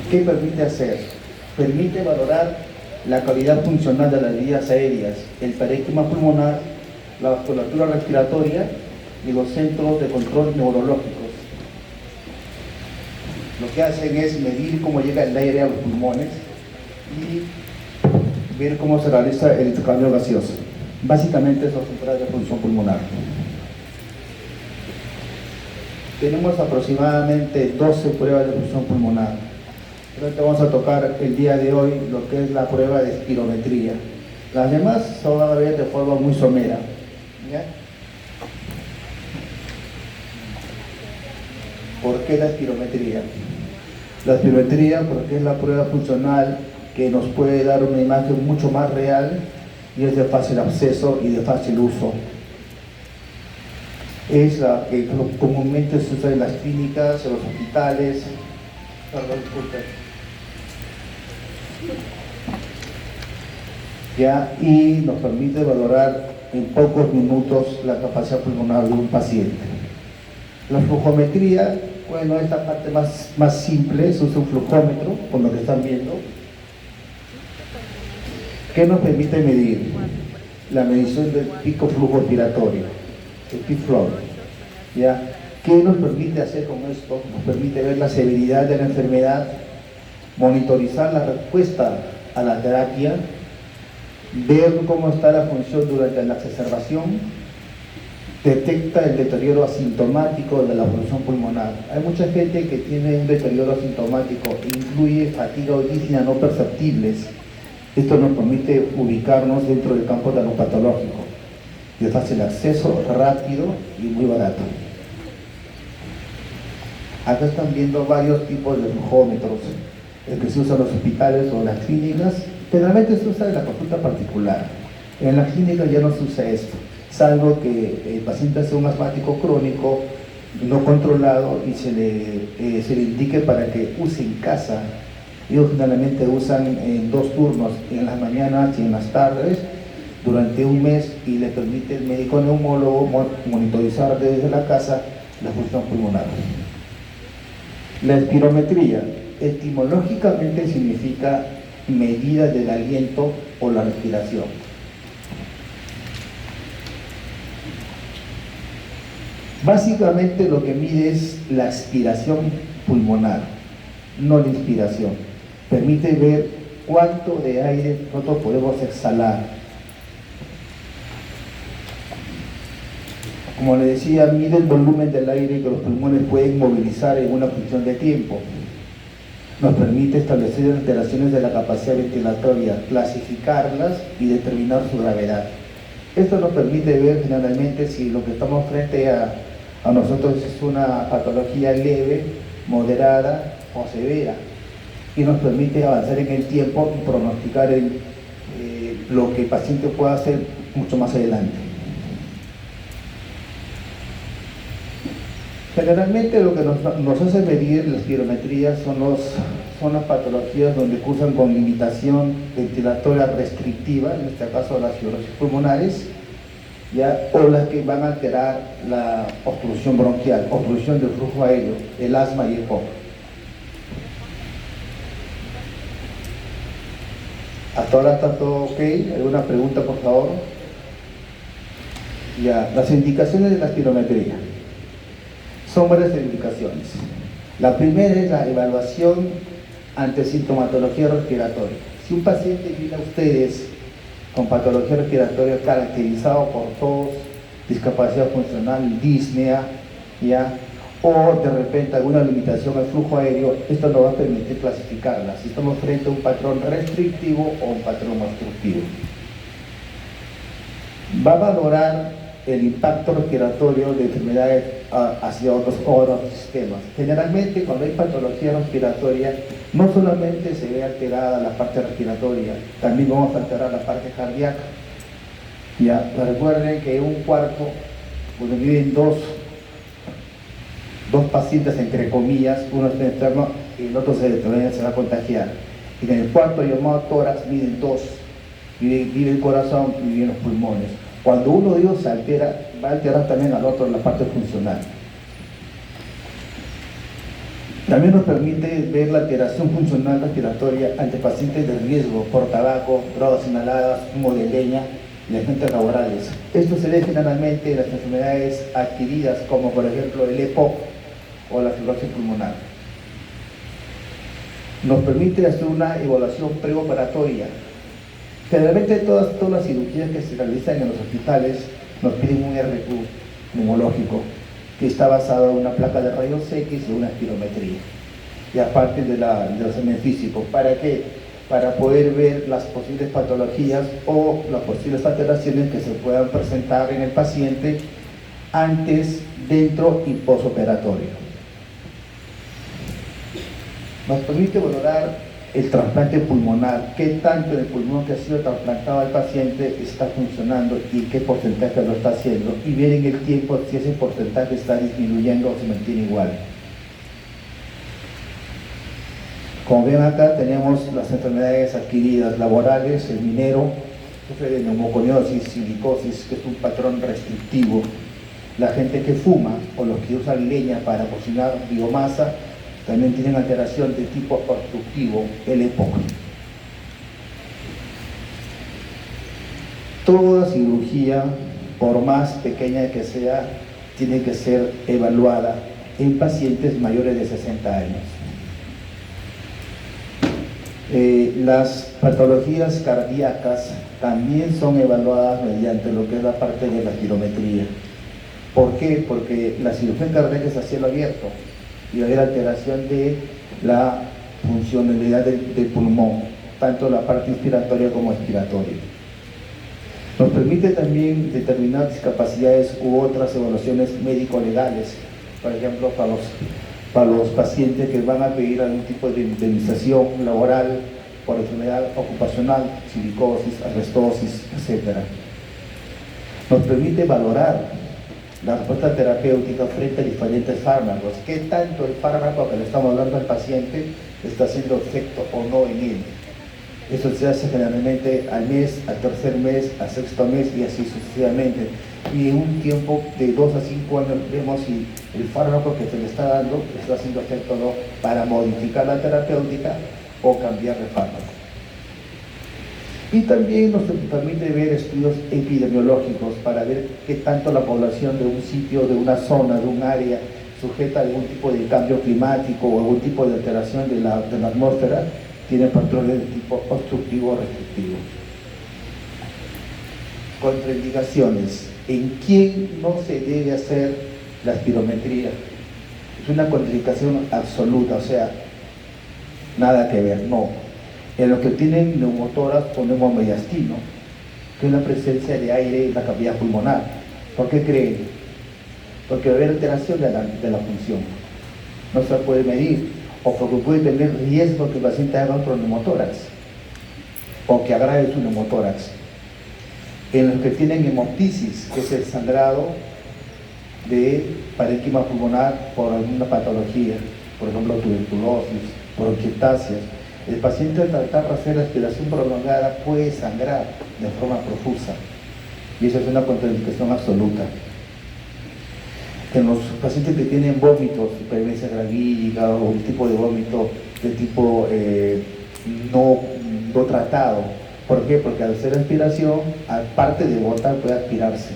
¿Qué permite hacer? Permite valorar la calidad funcional de las vías aéreas, el parénquima pulmonar, la vasculatura respiratoria y los centros de control neurológicos. Lo que hacen es medir cómo llega el aire a los pulmones y ver cómo se realiza el intercambio gaseoso. Básicamente eso son pruebas de función pulmonar. Tenemos aproximadamente 12 pruebas de función pulmonar. Creo que vamos a tocar el día de hoy lo que es la prueba de espirometría. Las demás se van a ver de forma muy somera. ¿Ya? ¿Por qué la espirometría? La espirometría porque es la prueba funcional que nos puede dar una imagen mucho más real y es de fácil acceso y de fácil uso. Es la que comúnmente se usa en las clínicas, en los hospitales. Perdón, disculpe. Ya, y nos permite valorar en pocos minutos la capacidad pulmonar de un paciente. La flujometría, bueno, esta parte más simple, se usa un flujómetro, con lo que están viendo. ¿Qué nos permite medir? La medición del pico flujo respiratorio, el peak flow. ¿Ya? ¿Qué nos permite hacer con esto? Nos permite ver la severidad de la enfermedad, monitorizar la respuesta a la terapia, ver cómo está la función durante la exacerbación, detecta el deterioro asintomático de la función pulmonar. Hay mucha gente que tiene un deterioro asintomático, incluye fatiga o disnea no perceptibles. Esto nos permite ubicarnos dentro del campo patológico, de fácil acceso, rápido y muy barato. Acá están viendo varios tipos de flujómetros, el que se usa en los hospitales o en las clínicas. Generalmente se usa en la consulta particular. En la clínica ya no se usa esto, salvo que el paciente sea un asmático crónico no controlado y se le indique para que use en casa. Ellos generalmente usan en 2 turnos, en las mañanas y en las tardes, durante un mes, y le permite el médico neumólogo monitorizar desde la casa la función pulmonar. La espirometría etimológicamente significa medida del aliento o la respiración. Básicamente lo que mide es la aspiración pulmonar, no la inspiración. Permite ver cuánto de aire nosotros podemos exhalar. Como le decía, mide el volumen del aire que los pulmones pueden movilizar en una función de tiempo. Nos permite establecer alteraciones de la capacidad ventilatoria, clasificarlas y determinar su gravedad. Esto nos permite ver generalmente si lo que estamos frente a nosotros es una patología leve, moderada o severa, y nos permite avanzar en el tiempo y pronosticar lo que el paciente pueda hacer mucho más adelante. Generalmente lo que nos hace medir la espirometría son las patologías donde cursan con limitación ventilatoria restrictiva, en este caso las fibrosis pulmonares, ¿ya? O las que van a alterar la obstrucción bronquial, obstrucción del flujo aéreo, el asma y el EPOC. Hasta ahora está todo ok. ¿Alguna pregunta, por favor? Ya, las indicaciones de la espirometría. Son varias indicaciones. La primera es la evaluación ante sintomatología respiratoria. Si un paciente viene a ustedes con patología respiratoria caracterizado por tos, discapacidad funcional, disnea, ¿ya? O de repente alguna limitación al flujo aéreo, esto nos va a permitir clasificarla, si estamos frente a un patrón restrictivo o un patrón obstructivo. Va a valorar el impacto respiratorio de enfermedades hacia otros sistemas. Generalmente cuando hay patología respiratoria, no solamente se ve alterada la parte respiratoria, también vamos a alterar la parte cardíaca. Ya, recuerden que un cuarto, donde viven dos pacientes entre comillas, uno está enfermo y el otro se va a contagiar. Y en el cuarto llamado tórax viven 2, vive el corazón y viven los pulmones. Cuando uno de ellos se altera, va a alterar también al otro en la parte funcional. También nos permite ver la alteración funcional respiratoria ante pacientes de riesgo por tabaco, drogas inhaladas, humo de leña y agentes laborales. Esto se ve generalmente en las enfermedades adquiridas como por ejemplo el EPOC o la fibrosis pulmonar. Nos permite hacer una evaluación preoperatoria. Generalmente todas las cirugías que se realizan en los hospitales nos piden un RQ neumológico que está basado en una placa de rayos X y una espirometría, y aparte de los exámenes físicos. ¿Para qué? Para poder ver las posibles patologías o las posibles alteraciones que se puedan presentar en el paciente antes, dentro y postoperatorio. Nos permite valorar el trasplante pulmonar, qué tanto del pulmón que ha sido trasplantado al paciente está funcionando y qué porcentaje lo está haciendo, y ver en el tiempo si ese porcentaje está disminuyendo o se mantiene igual. Como ven acá tenemos las enfermedades adquiridas laborales. El minero sufre de neumoconiosis, silicosis, que es un patrón restrictivo. La gente que fuma o los que usan leña para cocinar biomasa también tienen alteración de tipo obstructivo, el EPOC. Toda cirugía, por más pequeña que sea, tiene que ser evaluada en pacientes mayores de 60 años. Las patologías cardíacas también son evaluadas mediante lo que es la parte de la espirometría. ¿Por qué? Porque la cirugía cardíaca es a cielo abierto y va a haber alteración de la funcionalidad del pulmón, tanto la parte inspiratoria como expiratoria. Nos permite también determinar discapacidades u otras evaluaciones médico-legales, por ejemplo, para los pacientes que van a pedir algún tipo de indemnización laboral por enfermedad ocupacional, silicosis, asbestosis, etc. Nos permite valorar la respuesta terapéutica frente a diferentes fármacos, qué tanto el fármaco que le estamos dando al paciente está haciendo efecto o no en él. Eso se hace generalmente al mes, al tercer mes, al sexto mes y así sucesivamente. Y en un tiempo de 2 a 5 años vemos si el fármaco que se le está dando está haciendo efecto o no, para modificar la terapéutica o cambiar de fármaco. Y también nos permite ver estudios epidemiológicos para ver qué tanto la población de un sitio, de una zona, de un área sujeta a algún tipo de cambio climático o algún tipo de alteración de la atmósfera tiene patrones de tipo obstructivo o restrictivo. Contraindicaciones. ¿En quién no se debe hacer la espirometría? Es una contraindicación absoluta, o sea, nada que ver, no. En los que tienen neumotórax o neumomediastino, que es la presencia de aire en la cavidad pulmonar. ¿Por qué creen? Porque va a haber alteración de la función. No se puede medir, o porque puede tener riesgo que el paciente haga otro neumotórax, o que agrave su neumotórax. En los que tienen hemoptisis, que es el sangrado de parénquima pulmonar por alguna patología, por ejemplo tuberculosis, bronquiectasias, el paciente al tratar de hacer la aspiración prolongada puede sangrar de forma profusa, y eso es una contraindicación absoluta. En los pacientes que tienen vómitos, hipermesia gravídica o un tipo de vómito de tipo no tratado. ¿Por qué? Porque al hacer aspiración, aparte de botar, puede aspirarse.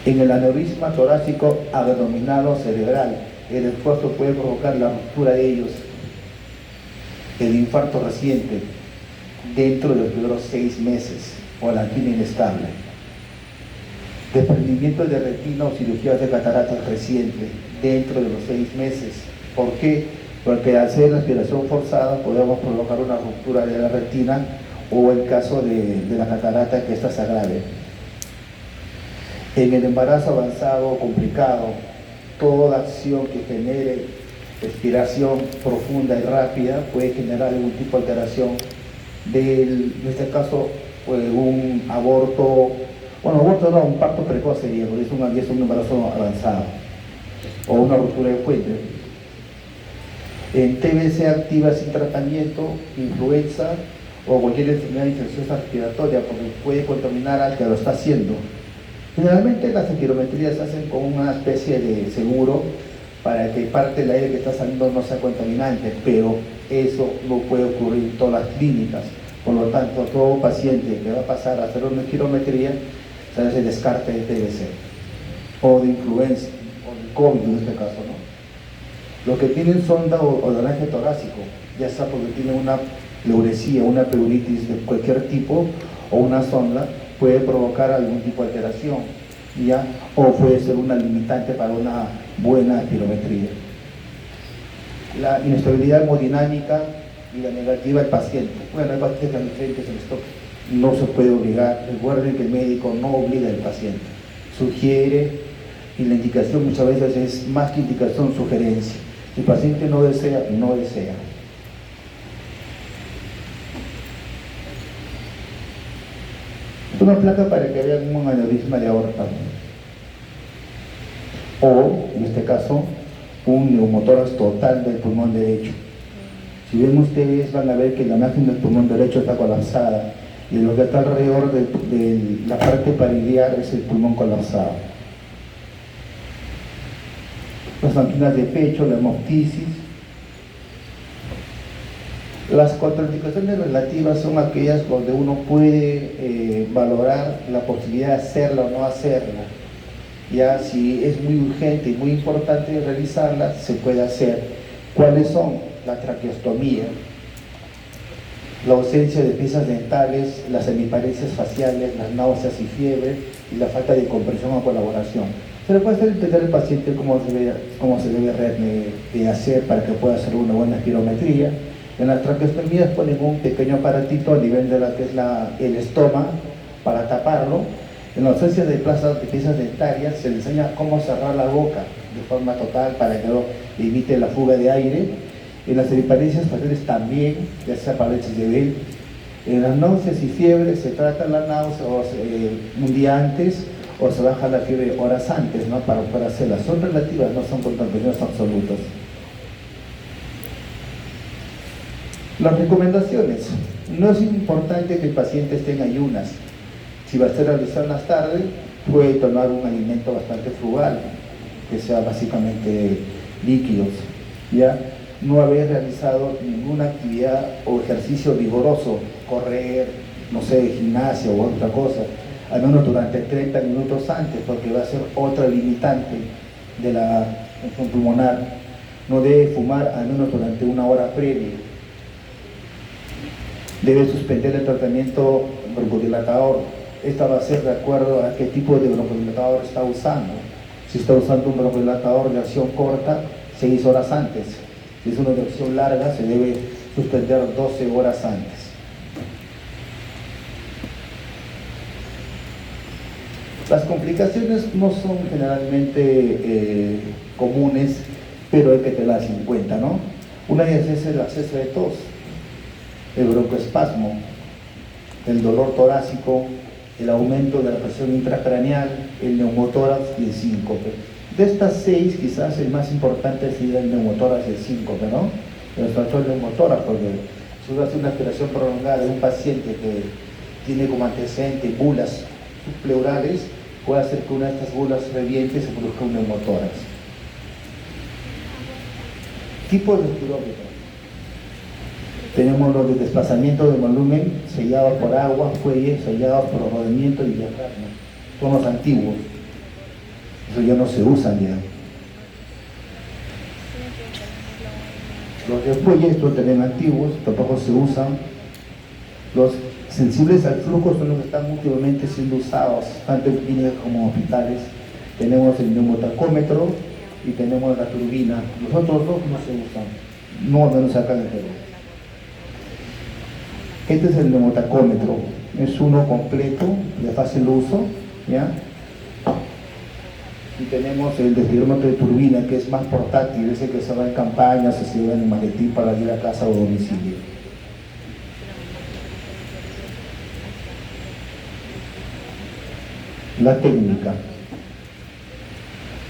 En el aneurisma torácico abdominal o cerebral, el esfuerzo puede provocar la ruptura de ellos. El infarto reciente dentro de los primeros 6 meses o la angina inestable. Desprendimiento de retina o cirugías de cataratas reciente dentro de los 6 meses. ¿Por qué? Porque al hacer la aspiración forzada podemos provocar una ruptura de la retina o el caso de la catarata, que esta se agrave. En el embarazo avanzado o complicado, toda acción que genere respiración profunda y rápida puede generar algún tipo de alteración en este caso, un aborto, aborto no, un parto precoz sería, porque es un embarazo avanzado, o una ruptura de fuente. En TBC activa sin tratamiento, influenza o cualquier enfermedad infecciosa respiratoria, porque puede contaminar al que lo está haciendo. Generalmente las espirometrías se hacen con una especie de seguro para que parte del aire que está saliendo no sea contaminante, pero eso no puede ocurrir en todas las clínicas. Por lo tanto, todo paciente que va a pasar a hacer una espirometría se hace descarte de TBC o de influenza o de COVID en este caso, ¿no? Los que tienen sonda o drenaje torácico, ya sea porque tienen una pleuresía, una pleuritis de cualquier tipo o una sonda, puede provocar algún tipo de alteración, ¿ya? O puede ser una limitante para una buena espirometría. La inestabilidad hemodinámica y la negativa del paciente. Bueno, hay pacientes tan diferentes en esto, no se puede obligar. Recuerden que el médico no obliga al paciente, sugiere, y la indicación muchas veces es más que indicación, sugerencia. Si el paciente no desea, no desea. Una placa para que vean un aneurisma de aorta, o en este caso un neumotórax total del pulmón derecho. Si ven ustedes, van a ver que la imagen del pulmón derecho está colapsada y lo que está alrededor de la parte pariliar es el pulmón colapsado. Las anginas de pecho, la hemoptisis. Las contraindicaciones relativas son aquellas donde uno puede valorar la posibilidad de hacerla o no hacerla. Ya si es muy urgente y muy importante realizarla, se puede hacer. ¿Cuáles son? La traqueostomía, la ausencia de piezas dentales, las hemiparesias faciales, las náuseas y fiebre y la falta de comprensión o colaboración. Se le puede hacer entender al paciente cómo se debe hacer para que pueda hacer una buena espirometría. En las traqueostomías ponen un pequeño aparatito a nivel de la que es el estómago para taparlo. En la ausencia de piezas dentarias se le enseña cómo cerrar la boca de forma total para que no evite la fuga de aire. En las hemiparesias faciales también, ya sea parálisis de Bell. En las náuseas y fiebre se trata la náusea un día antes o se baja la fiebre horas antes, ¿no? Para poder hacerlas. Son relativas, no son contraindicaciones absolutas. Las recomendaciones. No es importante que el paciente esté en ayunas. Si va a ser realizar más tarde, puede tomar un alimento bastante frugal, que sea básicamente líquidos, ¿ya? No haber realizado ninguna actividad o ejercicio vigoroso, correr, no sé, gimnasio o otra cosa, al menos durante 30 minutos antes, porque va a ser otra limitante de la función pulmonar. No debe fumar al menos durante una hora previa. Debe suspender el tratamiento broncodilatador. Esta va a ser de acuerdo a qué tipo de broncodilatador está usando. Si está usando un broncodilatador de acción corta, 6 horas antes. Si es una de acción larga, se debe suspender 12 horas antes. Las complicaciones no son generalmente comunes, pero hay que tenerlas en cuenta, ¿no? Una de ellas es el acceso de tos, el broncoespasmo, el dolor torácico, el aumento de la presión intracraneal, el neumotórax y el síncope. De estas 6, quizás el más importante sería el neumotórax y el síncope, ¿no? El factor neumotórax, porque si uno hace una aspiración prolongada de un paciente que tiene como antecedente bulas subpleurales, puede hacer que una de estas bulas reviente y se produzca un neumotórax. Tipo de espirómetro. Tenemos los de desplazamiento de volumen sellados por agua, fuelles sellados por rodamiento y diafragma. Son los antiguos. Eso ya no se usan ya. Los de fuelles son también antiguos, tampoco se usan. Los sensibles al flujo son los que están últimamente siendo usados, tanto en clínicas como en hospitales. Tenemos el neumotacómetro y tenemos la turbina. Los otros dos no se usan, no al menos acá en el Perú. Este es el neumotacómetro, es uno completo, de fácil uso, ¿ya? Y tenemos el desfibrilador de turbina, que es más portátil, ese que se va en campañas, se lleva en el maletín para ir a casa o domicilio. La técnica.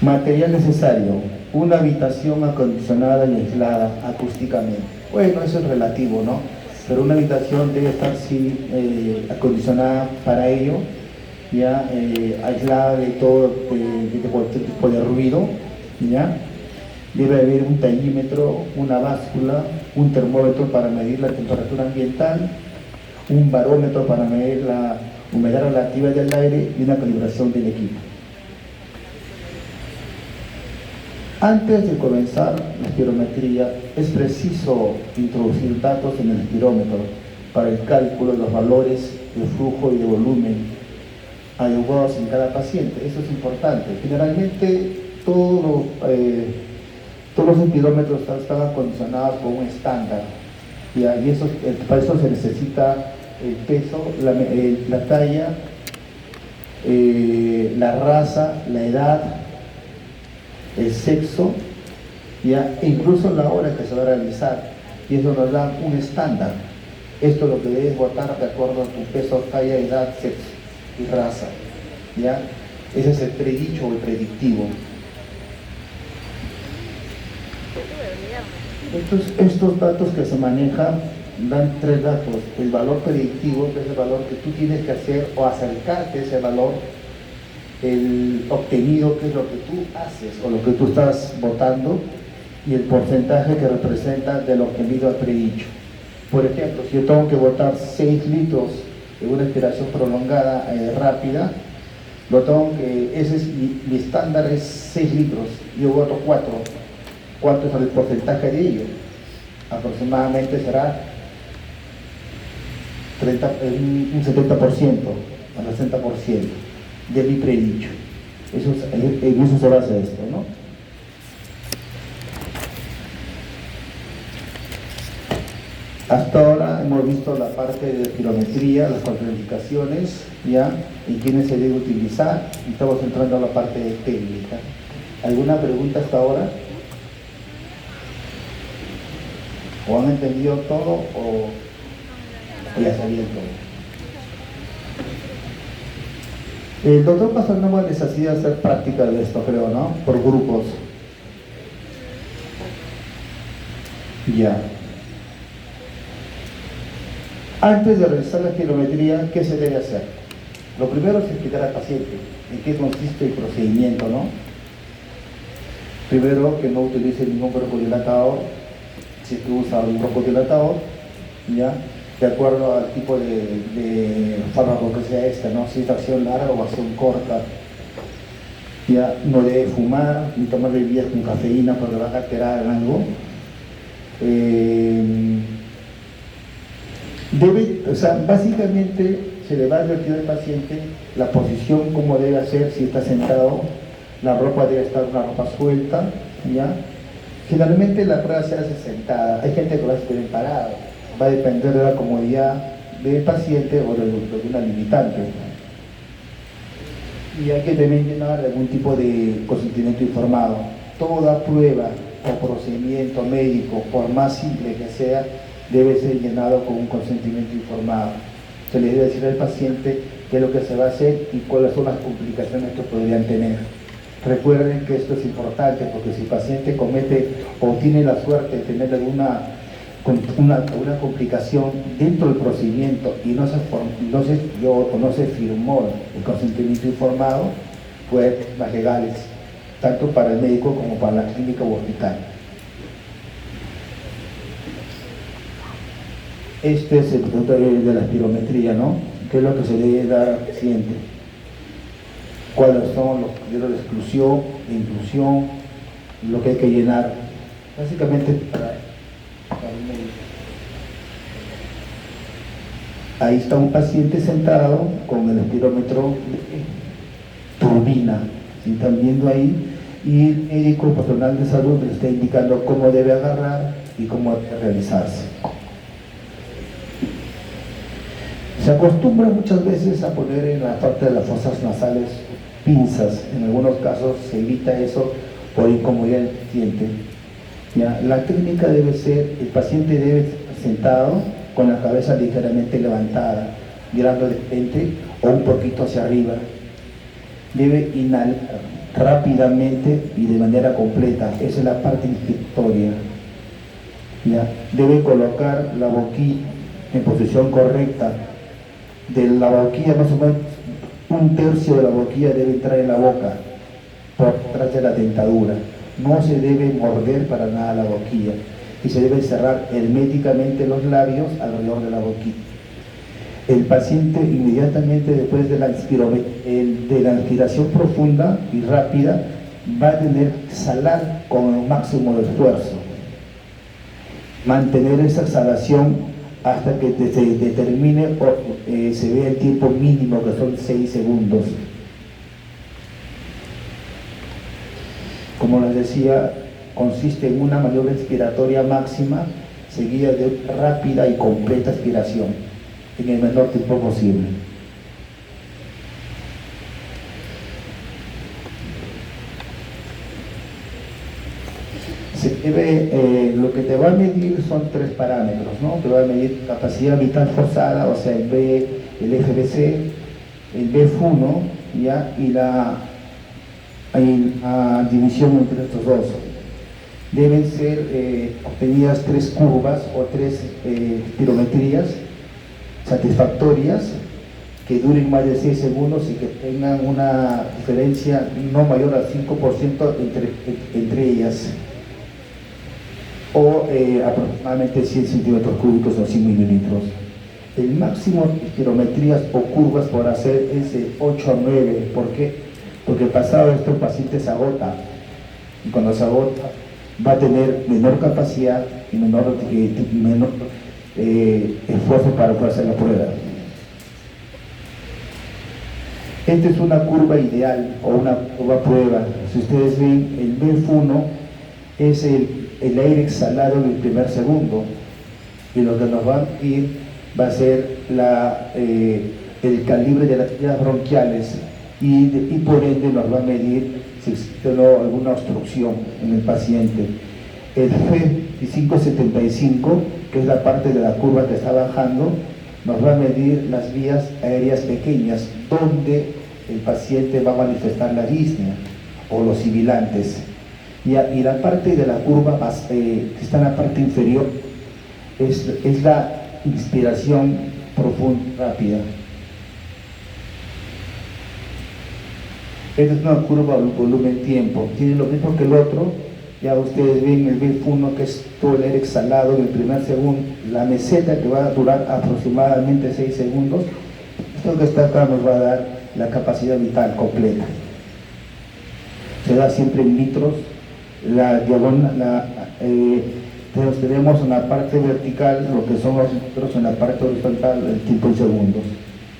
Material necesario, una habitación acondicionada y aislada acústicamente. Bueno, eso es relativo, ¿no? Pero una habitación debe estar acondicionada para ello, ya aislada de todo de cualquier tipo de ruido, ya. Debe haber un taquímetro, una báscula, un termómetro para medir la temperatura ambiental, un barómetro para medir la humedad relativa del aire y una calibración del equipo. Antes de comenzar la espirometría, es preciso introducir datos en el espirómetro para el cálculo de los valores de flujo y de volumen adecuados en cada paciente. Eso es importante. Generalmente todos los espirómetros están acondicionados con un estándar, ¿ya? Y eso, para eso se necesita el peso, la talla, la raza, la edad, el sexo, ¿ya? E incluso la hora que se va a realizar, y eso nos da un estándar. Esto es lo que debes votar de acuerdo a tu peso, talla, edad, sexo y raza, ¿ya? Ese es el predicho o el predictivo. Estos datos que se manejan dan tres datos: el valor predictivo, que es el valor que tú tienes que hacer o acercarte a ese valor; el obtenido, que es lo que tú haces o lo que tú estás votando; y el porcentaje que representa del obtenido al predicho. Por ejemplo, si yo tengo que votar 6 litros en una expiración prolongada rápida, ese es mi estándar, es 6 litros, yo voto 4. ¿Cuánto es el porcentaje de ello? Aproximadamente será un 70%, al 60% de mi predicho. En eso se basa esto, ¿no? Hasta ahora hemos visto la parte de espirometría, las contraindicaciones, ¿ya? Y quiénes se debe utilizar, y estamos entrando a la parte de técnica. ¿Alguna pregunta hasta ahora? ¿O han entendido todo o ya sabían todo? El doctor Casanova les hacía hacer práctica de esto, creo, ¿no? Por grupos. Ya. Antes de realizar la espirometría, ¿qué se debe hacer? Lo primero es explicar al paciente en qué consiste el procedimiento, ¿no? Primero, que no utilice ningún broncodilatador. Si tú usas un broncodilatador, ¿ya? De acuerdo al tipo de fármaco que sea ¿no? Si es acción larga o acción corta. Ya no debe fumar ni tomar bebidas con cafeína porque van a alterar algo. Básicamente se le va a advertir al paciente la posición, cómo debe hacer si está sentado. La ropa debe estar una ropa suelta, ¿ya? Generalmente la prueba se hace sentada. Hay gente que lo hace bien parado. Va a depender de la comodidad del paciente o de una limitante. Y hay que también llenar algún tipo de consentimiento informado. Toda prueba o procedimiento médico, por más simple que sea, debe ser llenado con un consentimiento informado. Se le debe decir al paciente qué es lo que se va a hacer y cuáles son las complicaciones que podrían tener. Recuerden que esto es importante porque si el paciente comete o tiene la suerte de tener alguna complicación dentro del procedimiento y no se firmó el consentimiento informado, puede haber problemas legales, tanto para el médico como para la clínica o hospital. Este es el protocolo de la espirometría, ¿no? ¿Qué es lo que se debe dar al paciente? ¿Cuáles son los criterios de exclusión, de inclusión, lo que hay que llenar? Básicamente para el médico. Ahí está un paciente sentado con el espirómetro turbina, ¿sí? Están viendo ahí, y el médico, el personal de salud, le está indicando cómo debe agarrar y cómo debe realizarse. Se acostumbra muchas veces a poner en la parte de las fosas nasales pinzas. En algunos casos se evita eso por incomodidad del paciente. ¿Ya? La técnica debe ser, el paciente debe estar sentado con la cabeza ligeramente levantada, mirando de frente o un poquito hacia arriba. Debe inhalar rápidamente y de manera completa. Esa es la parte inspiratoria. ¿Ya? Debe colocar la boquilla en posición correcta. De la boquilla, más o menos un tercio de la boquilla debe entrar en la boca por detrás de la dentadura. no se debe morder para nada la boquilla y se debe cerrar herméticamente los labios alrededor de la boquilla. El paciente inmediatamente después de la inspiración profunda y rápida va a tener que exhalar con el máximo de esfuerzo. Mantener esa exhalación hasta que se determine o se vea el tiempo mínimo, que son 6 segundos. Como les decía, consiste en una maniobra inspiratoria máxima seguida de una rápida y completa expiración en el menor tiempo posible. Lo que te va a medir son 3 parámetros, ¿no? Te va a medir capacidad vital forzada, o sea, el FVC, el BF1, ¿ya? Y la división entre estos dos. Deben ser obtenidas 3 curvas o 3 espirometrías satisfactorias que duren más de 6 segundos y que tengan una diferencia no mayor al 5% entre ellas, o aproximadamente 100 centímetros cúbicos o 100 mililitros. El máximo de espirometrías o curvas por hacer es de 8 a 9. ¿Por qué? Porque pasado esto el paciente se agota, y cuando se agota va a tener menor capacidad y menor esfuerzo para poder hacer la prueba. Esta es una curva ideal o una curva prueba. Si ustedes ven, el BF1 es el aire exhalado en el primer segundo, y lo que nos va a medir va a ser el calibre de las vías bronquiales y por ende nos va a medir si existe o no alguna obstrucción en el paciente. El F575, que es la parte de la curva que está bajando, nos va a medir las vías aéreas pequeñas donde el paciente va a manifestar la disnea o los sibilantes. Y la parte de la curva que está en la parte inferior es la inspiración profunda rápida. Esta es una curva volumen-tiempo, tiene lo mismo que el otro. Ya ustedes ven el BF1, que es todo el aire exhalado en el primer segundo, la meseta que va a durar aproximadamente 6 segundos. Esto que está acá nos va a dar la capacidad vital completa. Se da siempre en litros. La diagonal, tenemos en la parte vertical lo que son los litros, en la parte horizontal el tiempo en segundos.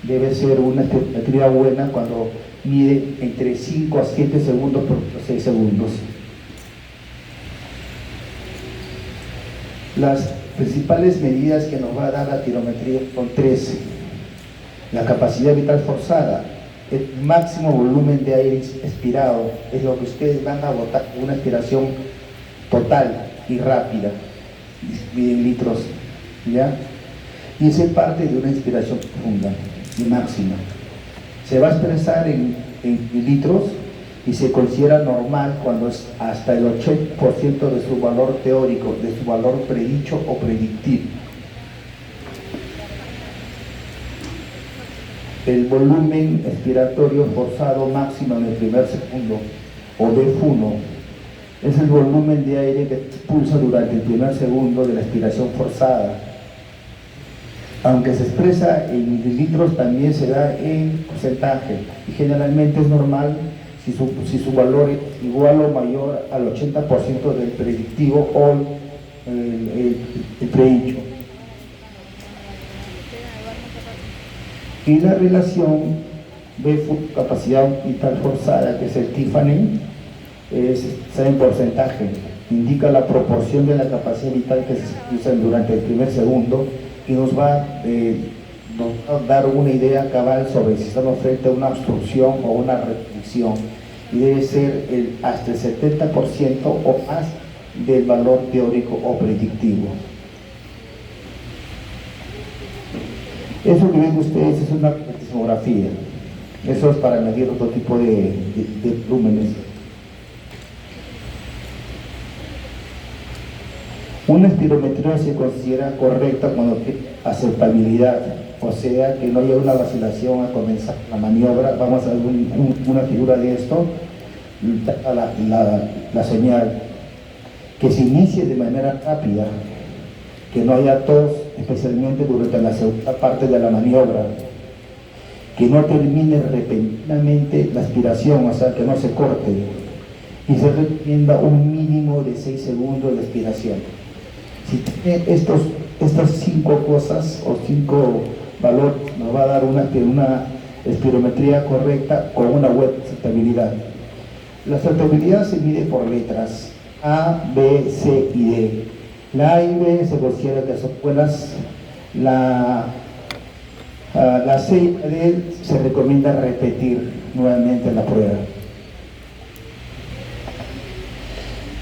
Debe ser una espirometría buena cuando mide entre 5 a 7 segundos por 6 segundos. Las principales medidas que nos va a dar la tirometría son 13. La capacidad vital forzada, el máximo volumen de aire expirado, es lo que ustedes van a botar en una expiración total y rápida, en litros, ¿ya? Y esa es parte de una inspiración profunda y máxima. Se va a expresar en litros y se considera normal cuando es hasta el 80% de su valor teórico, de su valor predicho o predictivo. El volumen expiratorio forzado máximo en el primer segundo, o BF1, es el volumen de aire que expulsa durante el primer segundo de la expiración forzada. Aunque se expresa en mililitros, también se da en porcentaje, y generalmente es normal si su valor es igual o mayor al 80% del predictivo o el predicho. Y la relación BF capacidad vital forzada, que es el Tiffany, está en porcentaje, indica la proporción de la capacidad vital que se usa durante el primer segundo, y nos va a dar una idea cabal sobre si estamos frente a una obstrucción o una restricción, y debe ser hasta el 70% o más del valor teórico o predictivo. Eso que ven ustedes es una sismografía. Eso es para medir otro tipo de volúmenes. Una espirometría se considera correcta cuando tiene aceptabilidad, o sea, que no haya una vacilación al comenzar la maniobra. Vamos a ver una figura de esto. la señal, que se inicie de manera rápida, que no haya tos, especialmente durante la segunda parte de la maniobra, que no termine repentinamente la aspiración, o sea, que no se corte, y se recomienda un mínimo de 6 segundos de aspiración. Si tiene estas 5 cosas o 5 valores, nos va a dar una espirometría correcta con una buena aceptabilidad. La aceptabilidad se mide por letras A, B, C y D. La A y B se considera que son buenas. La C y la D se recomienda repetir nuevamente la prueba.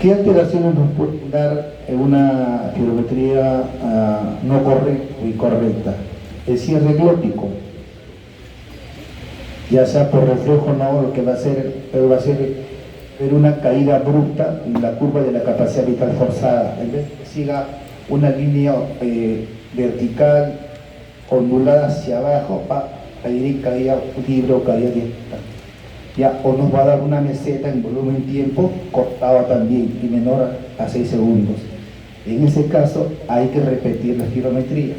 ¿Qué alteraciones nos puede dar una espirometría no correcta o incorrecta? El cierre glótico, ya sea por reflejo o no, lo que va a hacer ver una caída abrupta en la curva de la capacidad vital forzada, en vez de que siga una línea vertical ondulada hacia abajo, caída libre o caída directa. Ya, o nos va a dar una meseta en volumen tiempo cortado también y menor a 6 segundos. En ese caso hay que repetir la espirometría.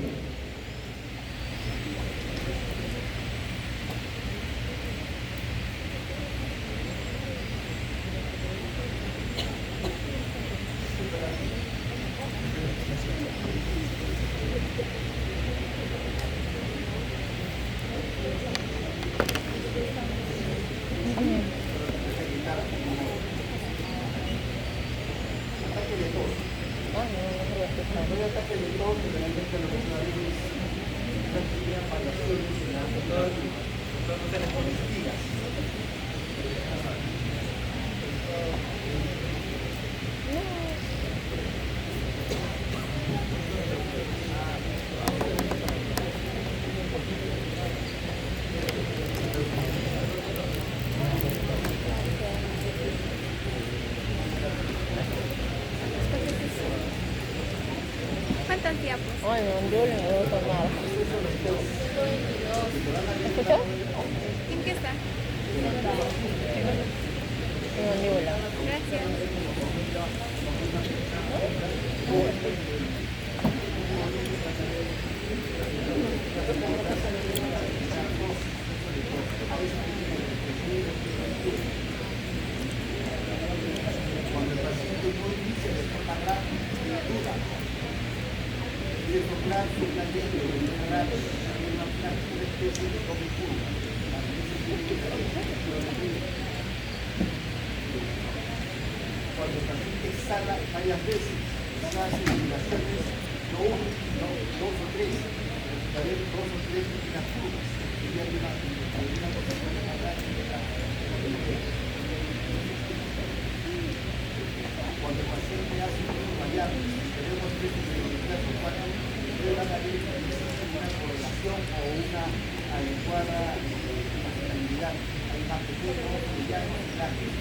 ¿Cuántos tiempos? Ay, no, yo no me gusta nada. ¿Escuchas? ¿En qué está? En mandíbula. Gracias. Cuando el paciente exhala varias veces, se hacen respiraciones, no uno, no, 2 o 3, tal vez 2 o 3 pequeñas curvas, y hay una posición más grande. Cuando el paciente hace un uso variable, tenemos 3 espirometrías o 4, debe haber una correlación o una adecuada estabilidad. Hay más pequeños, medianos y grandes.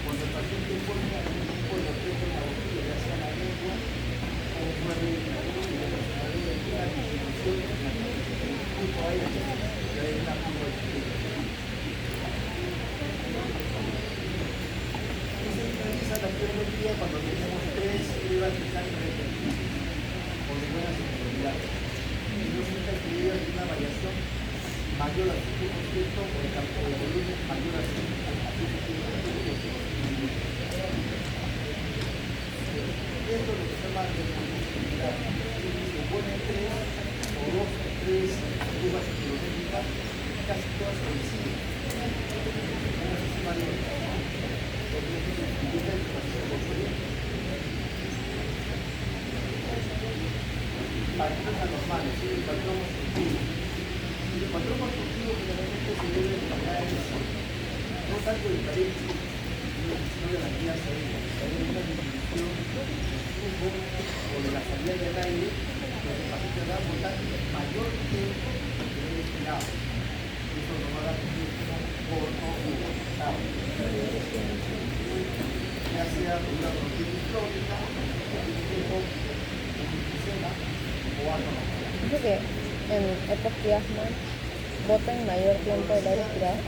Cuando el paciente pone algún tipo de objeto en la boquilla, ya sea la lengua o mueve la boquilla, la distribución en la que junto a ella ya es la curva de equilibrio. Y se realiza la espirometría cuando tenemos 3 pruebas que están repetidas con buena sensibilidad. Y no significa que haya una variación mayor al 5% o el campo de volumen mayor al 5%. Esto es lo que se llama reproducibilidad. Se ponen 3 o 2 o 3 curvas espirométricas, casi todas coinciden. Una sistema de porque esto se utiliza en capacidad de control. Patrones anormales, ¿sí? El patrón constructivo. El patrón constructivo generalmente se debe de pagar no tanto el paréntesis, sino de la guía salida. Hay una disminución flujo o de la salida del aire, lo que pasa es que da voltaje mayor tiempo que el esperado. Eso nos va a dar un tiempo corto o cortado. Ya sea por una bronquitis crónica, un tiempo de enfisema o algo más. Dice que en estos asma botan mayor tiempo el aire expirado.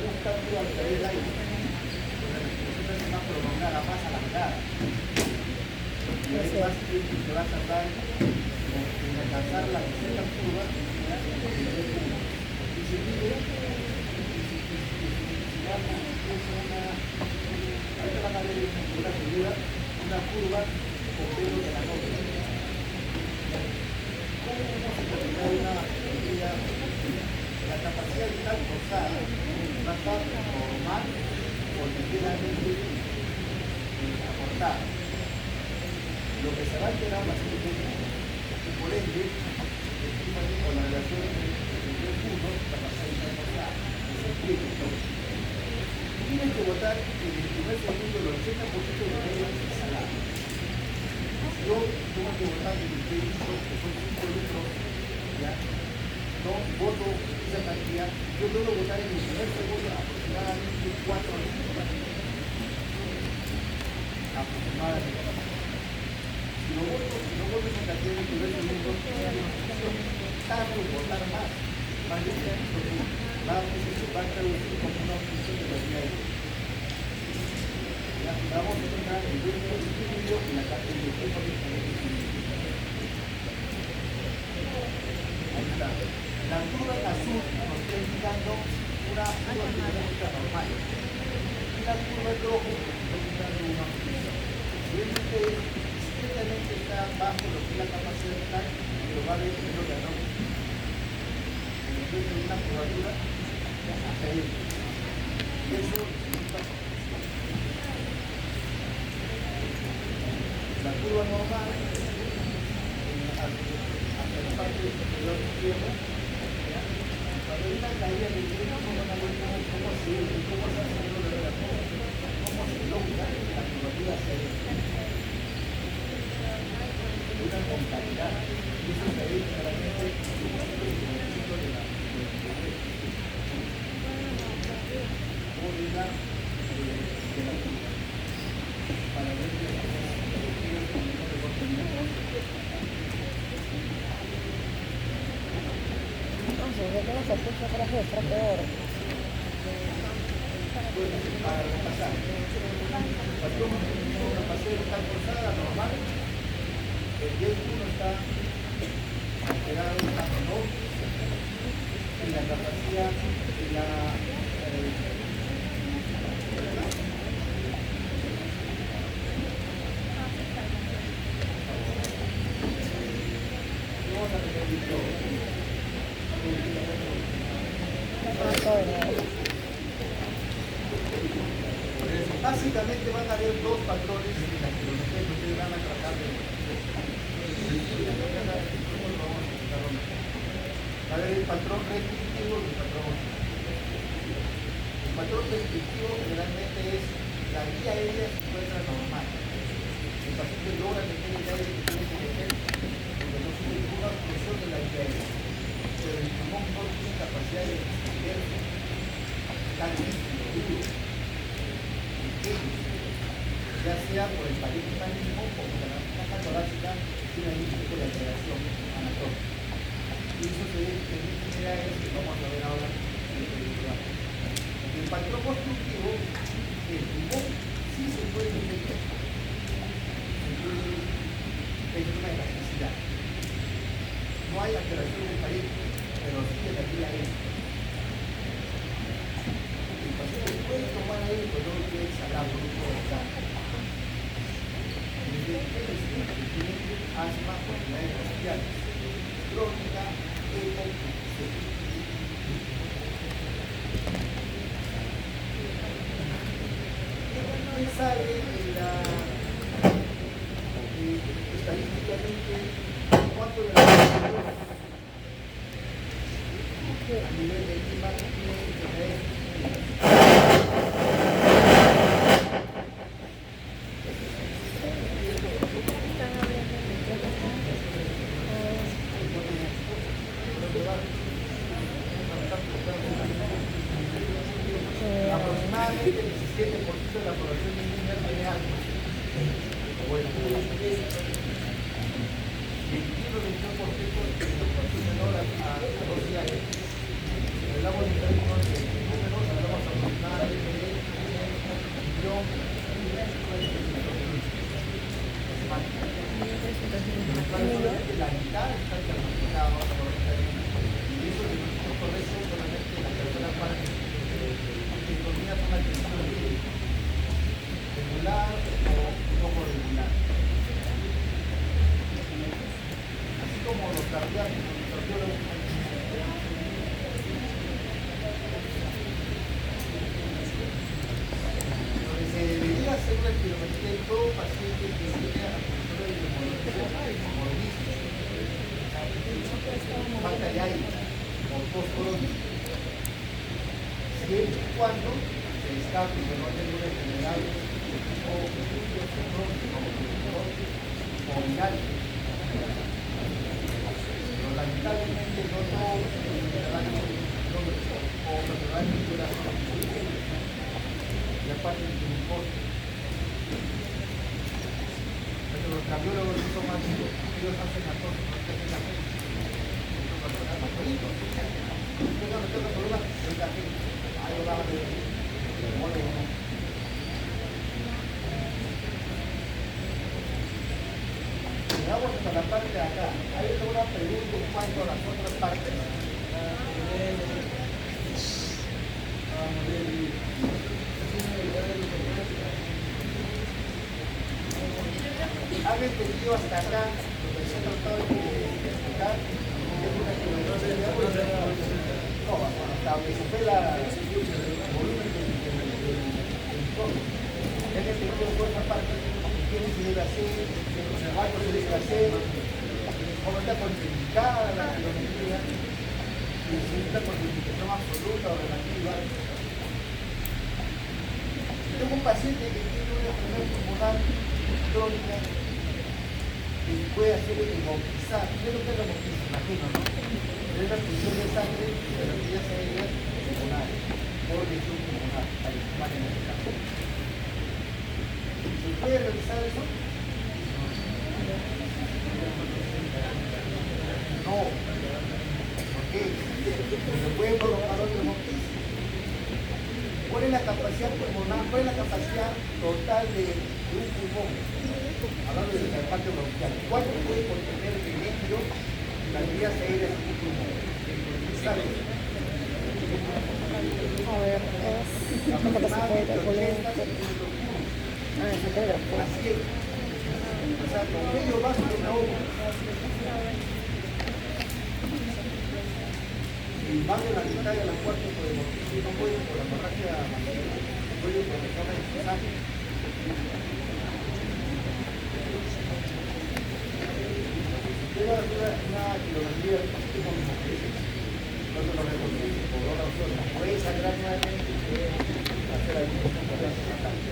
un cambio al salir del aire, una respiración más prolongada, más alargada. Y hay más tiempo que va a tardar en alcanzar la tercera curva, ¿ya? Y se mide, ahorita van a ver una figura, una curva con pelo de la novia. ¿Cómo vamos a determinar una medida? La capacidad vital forzada va a estar normal o ligeramente aportada. Lo que se va a alterar va a ser y por ende, con la relación entre el punto, capacidad vital forzada, se explica todo. Tienen que votar en el primer segundo el 80% de media salada. Yo tengo que votar en el litro, que son 5 litros, ¿ya? No voto esa cantidad, yo debo votar en el primer segundo aproximadamente 4 litros. Aproximadamente. Si no voto esa cantidad en el primer segundo, tardo en votar más. Más de eso, va a traducir como una función de la vida de Dios. Vamos a encontrar el dueño distribuido y la carta de tiempo distribuido. Ahí está. La curva azul nos está indicando una dinámica normal. Y la curva rojo nos está indicando una función. Obviamente, discretamente está bajo lo que es la capacidad vital, pero va a haber un órgano. Entonces, una curvatura hasta ahí. Y eso significa la curva normal hasta la parte superior izquierda. Cuando hay una caída de tiempo, vamos a ver cómo se hace cómo se logra la curvatura hacia una concavidad. Y eso se ve claramente en el ciclo de la curva para ver que Entonces, ¿de qué no se escucha por aquí? Está peor. para repasar. Cuando una capacidad está forzada, normal, el 10-1 está alterado, está menor, y la capacidad de la vamos a repetir todo. Básicamente van a haber dos patrones en la kilometría que ustedes van a tratar de va a haber el patrón restrictivo y el patrón restrictivo. El patrón restrictivo generalmente es la vía aérea se encuentra normal. El paciente logra meter el aire que tiene que meter porque no sube ninguna presión de la vía aérea. Pero el pulmón no tiene capacidad de extender tan duro, ya sea por el paritarismo o por la caja torácica que tiene algún tipo de alteración anatómica. Y eso se debe generar que vamos a ver ahora en el programa. El patrón constructivo, el pulmón sí se puede meter, es una elasticidad. No hay alteración del pared, pero sí de la vía aérea. El paciente puede tomar aire, pero no quiere exhalar por un poco. Tiene asma o enfermedades bronquiales, crónica, hipotensión. ¿Qué sale de la estadísticamente cuánto de la a nivel de clima tiene enfermedades? Aproximadamente el 17% de la población mundial tiene asma. Bueno, el 21% es menor a 12 años. hablamos en términos de números, hablamos aproximadamente de 1.000.000. La mitad está diagnosticado por y eso es por eso solamente las personas para que economía son actividades regular o poco regular. Así como los cardiólogos, lo que se debería hacer una espirometría en todo paciente que tiene a control de hemorroides, falta de aire o tos crónica, siempre y cuando se descarte que no tenga una enfermedad o viral. Pero lamentablemente no todos los enfermedades o enfermedades y aparte de su importe. Pero los cardiólogos no son más chicos, ellos hacen las cosas, no hacen la fe. Son personas más bonitos. Ustedes no tienen problema, el café. Ahí lo van a ver. Llegamos hasta la parte de acá. Hay una pregunta en cuanto a las otras partes. ¿Han entendido hasta acá lo que se ha tratado de explicar? No, hasta donde se fue el volumen del entorno. ¿Han entendido por esa parte? ¿Qué se debe hacer? ¿Cuánto se debe hacer? ¿Cómo está contraindicada la espirometría? Si necesita contraindicación absoluta o relativa. Tengo un paciente que tiene una enfermedad pulmonar crónica que puede hacer hemoglobinizar. ¿Qué es lo que es la hemoglobinizar? Imagino, ¿no? Es la función de sangre de las vías aéreas pulmonares por lesión pulmonar, para estimar en este caso. ¿Se puede realizar eso? No. ¿Por qué? Se puede provocar otro hemoglobinizar. ¿Cuál es la capacidad pulmonar? ¿Cuál es la capacidad total de un pulmón? Hablando de la parte bronquial. ¿Cuánto puede contener de líquido las vías aéreas de un pulmón? ¿Sabes? A ver, es la capacidad de calcular. Ah, eso te lo puedo. Así es. O sea, con medio vaso de una hoja. Si más de la mitad de la cuarta por hemorragia no puede por la hemorragia masiva, puede por la zona de sangre. Usted va a hacer una kilometría como mujeres. No se lo recomiendo por una zona. Puede sangrar nuevamente y puede hacer alguna cosa importante.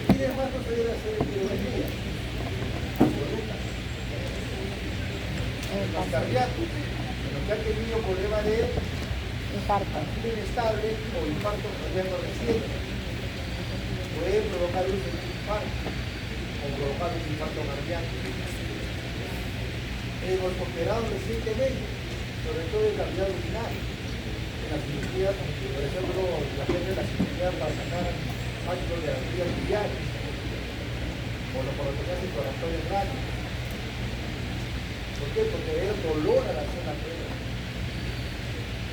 Y además no se debe hacer kilometría absoluta. Los cardíacos, los que han tenido problemas de Infarto. inestable o infarto cardíaco reciente, puede provocar un infarto o provocar un infarto cardíaco. Hemos operado recientemente, sobre todo el cardiaco urinal, en las cirugías, por ejemplo, la gente de la cirugía para sacar máquinas de arterias biliares o lo colocarías en corazones grandes. ¿Por qué? Porque hay dolor a la zona previa.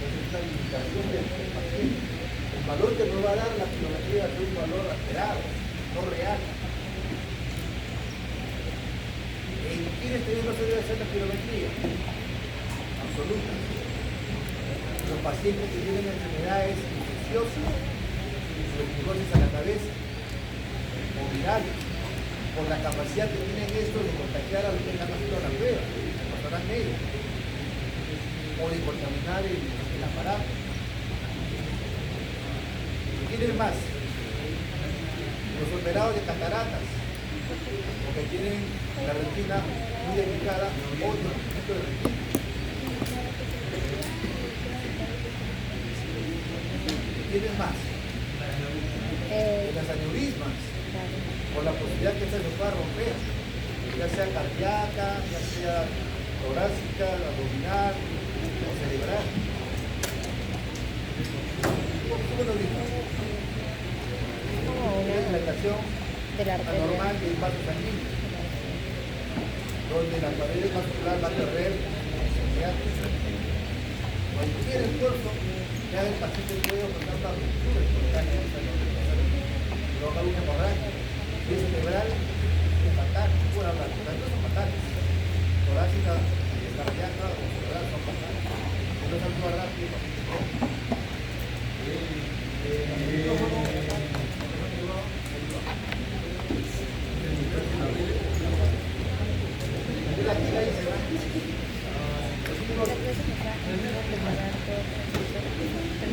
Es una limitación del paciente. El valor que nos va a dar la kilometría es un valor alterado, no real. ¿En quiénes no se debe hacer la kilometría? Absoluta. Los pacientes que tienen enfermedades infecciosas, tuberculosis a la cabeza, o virales, por la capacidad que tienen estos de contagiar a los que están haciendo la prueba, el personal médico, o de contaminar el aparato. ¿Quiénes más? Los operados de cataratas, porque tienen la retina muy delicada, otro tipo de retina. ¿Quiénes más? Las aneurismas, por la posibilidad que se los pueda romper, ya sea cardíaca, ya sea torácica, abdominal o cerebral. Como una dilatación de la arteria. anormal del vaso sanguíneo, donde la pared vascular va a perder sensibilidad. Cualquier esfuerzo que haga el paciente puede ocasionar una ruptura espontánea de esta arteria, provocar una hemorragia, vía cerebral, fatal, pura fracturas son fatales, torácica, cardíaca o cerebral son fatales. Entonces actúa rápido.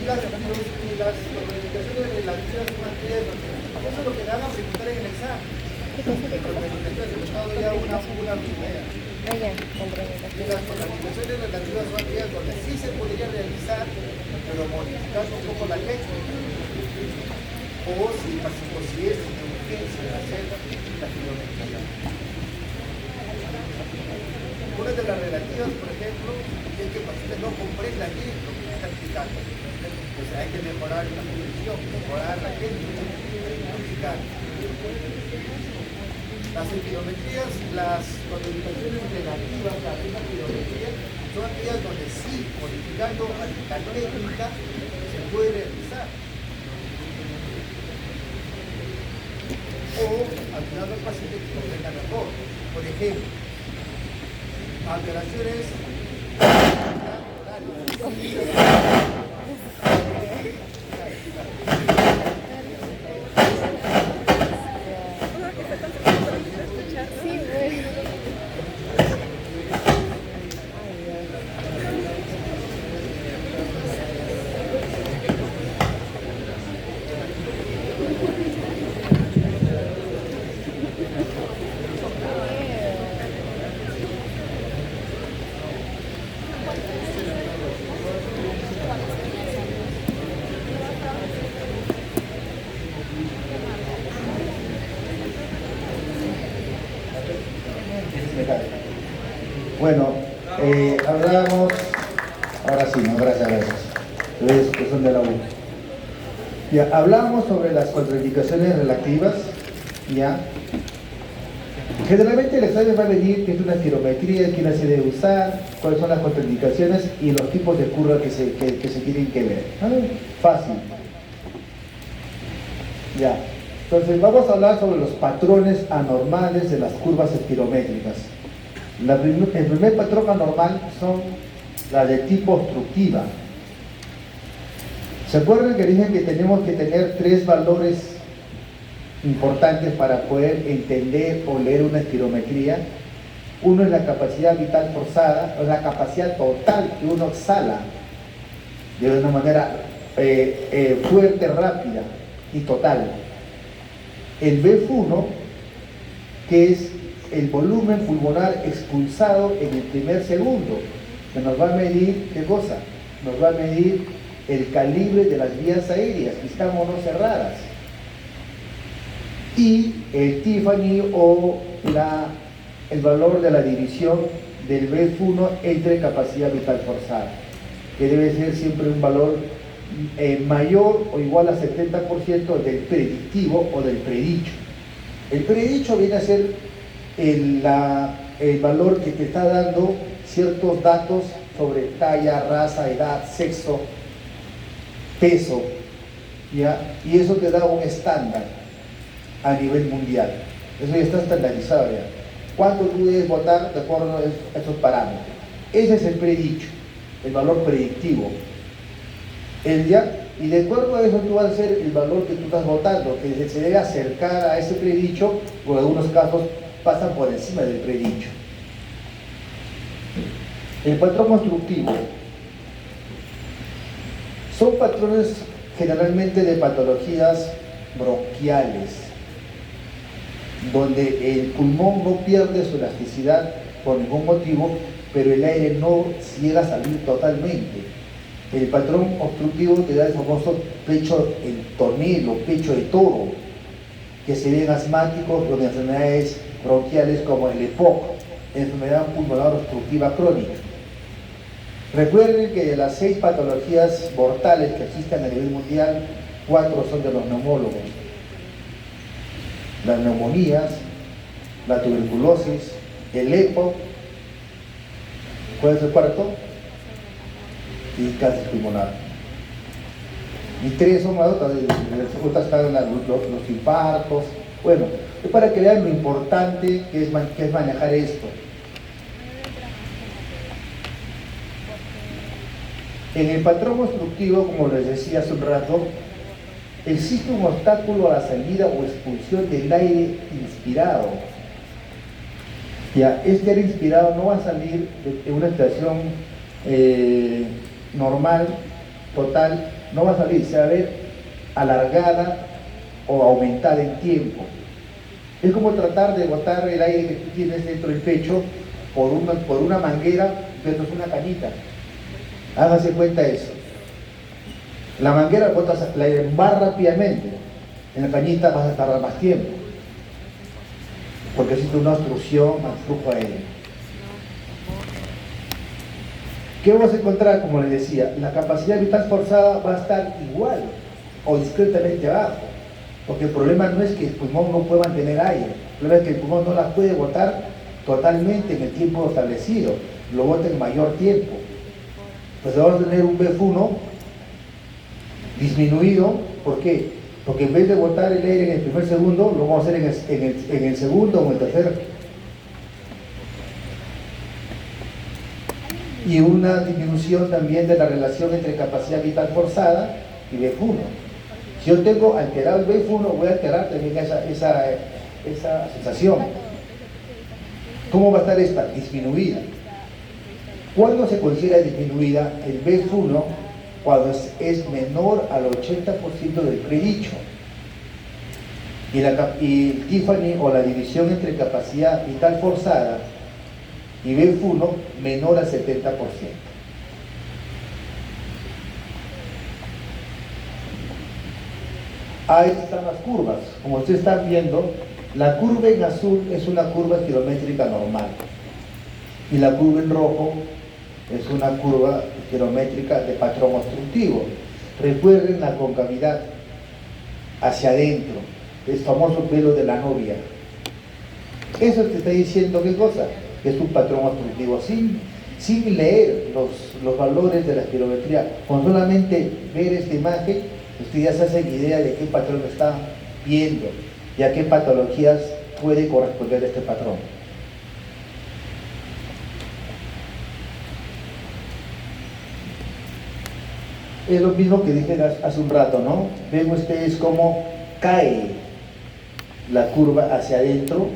Las comunicaciones relativas a una actividad, eso es lo que le van a preguntar en el examen. Ya una idea. Y las comunicaciones relativas a una actividad donde sí se podría realizar, pero modificando un poco la letra. O si es de urgencia hacer la geometría. Una de las relativas, por ejemplo, es que el paciente no comprenda bien lo que está explicando. Pues hay que mejorar la comprensión, mejorar la técnica, explicar. Las espirometrías, las cuantificaciones relativas a la espirometría son aquellas donde sí, modificando la técnica, se puede realizar. O ayudando al paciente que comprenda mejor. Por ejemplo, alteraciones Sí, güey. Bueno, hablamos, ahora sí, no, gracias. Ustedes que son de la U. Ya, hablamos sobre las contraindicaciones relativas, ya. Generalmente el examen va a venir que es una espirometría, quién se debe usar, cuáles son las contraindicaciones y los tipos de curva que se tienen que ver. Fácil. Ya. Entonces vamos a hablar sobre los patrones anormales de las curvas espirométricas. El primer patrón anormal son las de tipo obstructiva. ¿Se acuerdan que dije que tenemos que tener 3 valores importantes para poder entender o leer una espirometría? Uno es la capacidad vital forzada, o la capacidad total que uno exhala de una manera fuerte, rápida y total. El BF1, que es el volumen pulmonar expulsado en el primer segundo, que nos va a medir, ¿qué cosa? Nos va a medir el calibre de las vías aéreas, que están o no cerradas. Y el Tiffany o el valor de la división del BF1 entre capacidad vital forzada, que debe ser siempre un valor mayor o igual a 70% del predictivo o del predicho. El predicho viene a ser el valor que te está dando ciertos datos sobre talla, raza, edad, sexo, peso, ¿ya? Y eso te da un estándar a nivel mundial. Eso ya está estandarizado ya. ¿Cuánto tú debes votar de acuerdo a esos parámetros? Ese es el predicho, el valor predictivo. Y de acuerdo a eso tú vas a hacer el valor que tú estás votando, que se debe acercar a ese predicho, o en algunos casos pasan por encima del predicho. El patrón constructivo son patrones generalmente de patologías bronquiales, donde el pulmón no pierde su elasticidad por ningún motivo, pero el aire no llega a salir totalmente. El patrón obstructivo te da el famoso pecho en tonel o pecho de toro, que se ven asmáticos con enfermedades bronquiales como el EPOC, enfermedad pulmonar obstructiva crónica. Recuerden que de las 6 patologías mortales que existen a nivel mundial, 4 son de los neumólogos. Las neumonías, la tuberculosis, el EPO, ¿cuál es el cuarto? Y cáncer pulmonar. Y 3 son otras están los infartos. Bueno, es para que vean lo importante que es manejar esto. En el patrón obstructivo, como les decía hace un rato, existe un obstáculo a la salida o expulsión del aire inspirado. Ya, este aire inspirado no va a salir de una situación normal, total, no va a salir, se va a ver alargada o aumentada en tiempo. Es como tratar de botar el aire que tú tienes dentro del pecho por una manguera dentro de una cañita. Hágase cuenta de eso. La manguera botas el aire más rápidamente, en la cañita vas a tardar más tiempo, porque existe una obstrucción al flujo aéreo. ¿Qué vamos a encontrar? Como les decía, la capacidad vital forzada va a estar igual o discretamente abajo, porque el problema no es que el pulmón no puede mantener aire, el problema es que el pulmón no la puede botar totalmente en el tiempo establecido, lo bota en mayor tiempo. Pues vamos a tener un BF1 disminuido. ¿Por qué? Porque en vez de botar el aire en el primer segundo, lo vamos a hacer en el segundo o en el tercer. Y una disminución también de la relación entre capacidad vital forzada y BF1. Si yo tengo alterado el BF1, voy a alterar también esa sensación. ¿Cómo va a estar esta? Disminuida. ¿Cuándo se considera disminuida? El BF1 cuando es menor al 80% del predicho. Y el Tiffany o la división entre capacidad vital forzada y BF1 menor al 70%. Ahí están las curvas. Como ustedes están viendo, la curva en azul es una curva quilométrica normal. Y la curva en rojo es una curva quilométrica de patrón obstructivo. Recuerden la concavidad hacia adentro, el famoso pelo de la novia. Eso te está diciendo qué cosa, que es un patrón obstructivo. Sin leer los valores de la espirometría, con solamente ver esta imagen, ustedes ya se hacen idea de qué patrón está viendo y a qué patologías puede corresponder este patrón. Es lo mismo que dije hace un rato, ¿no? Ven ustedes cómo cae la curva hacia adentro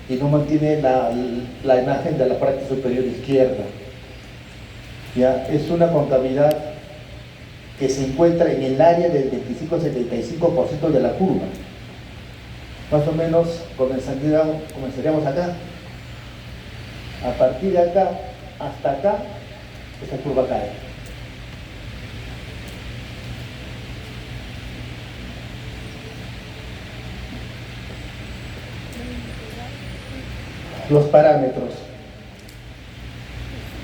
y no mantiene la imagen de la parte superior izquierda. ¿Ya? Es una concavidad que se encuentra en el área del 25-75% de la curva. Más o menos comenzaríamos acá. A partir de acá hasta acá, esta curva cae. Los parámetros.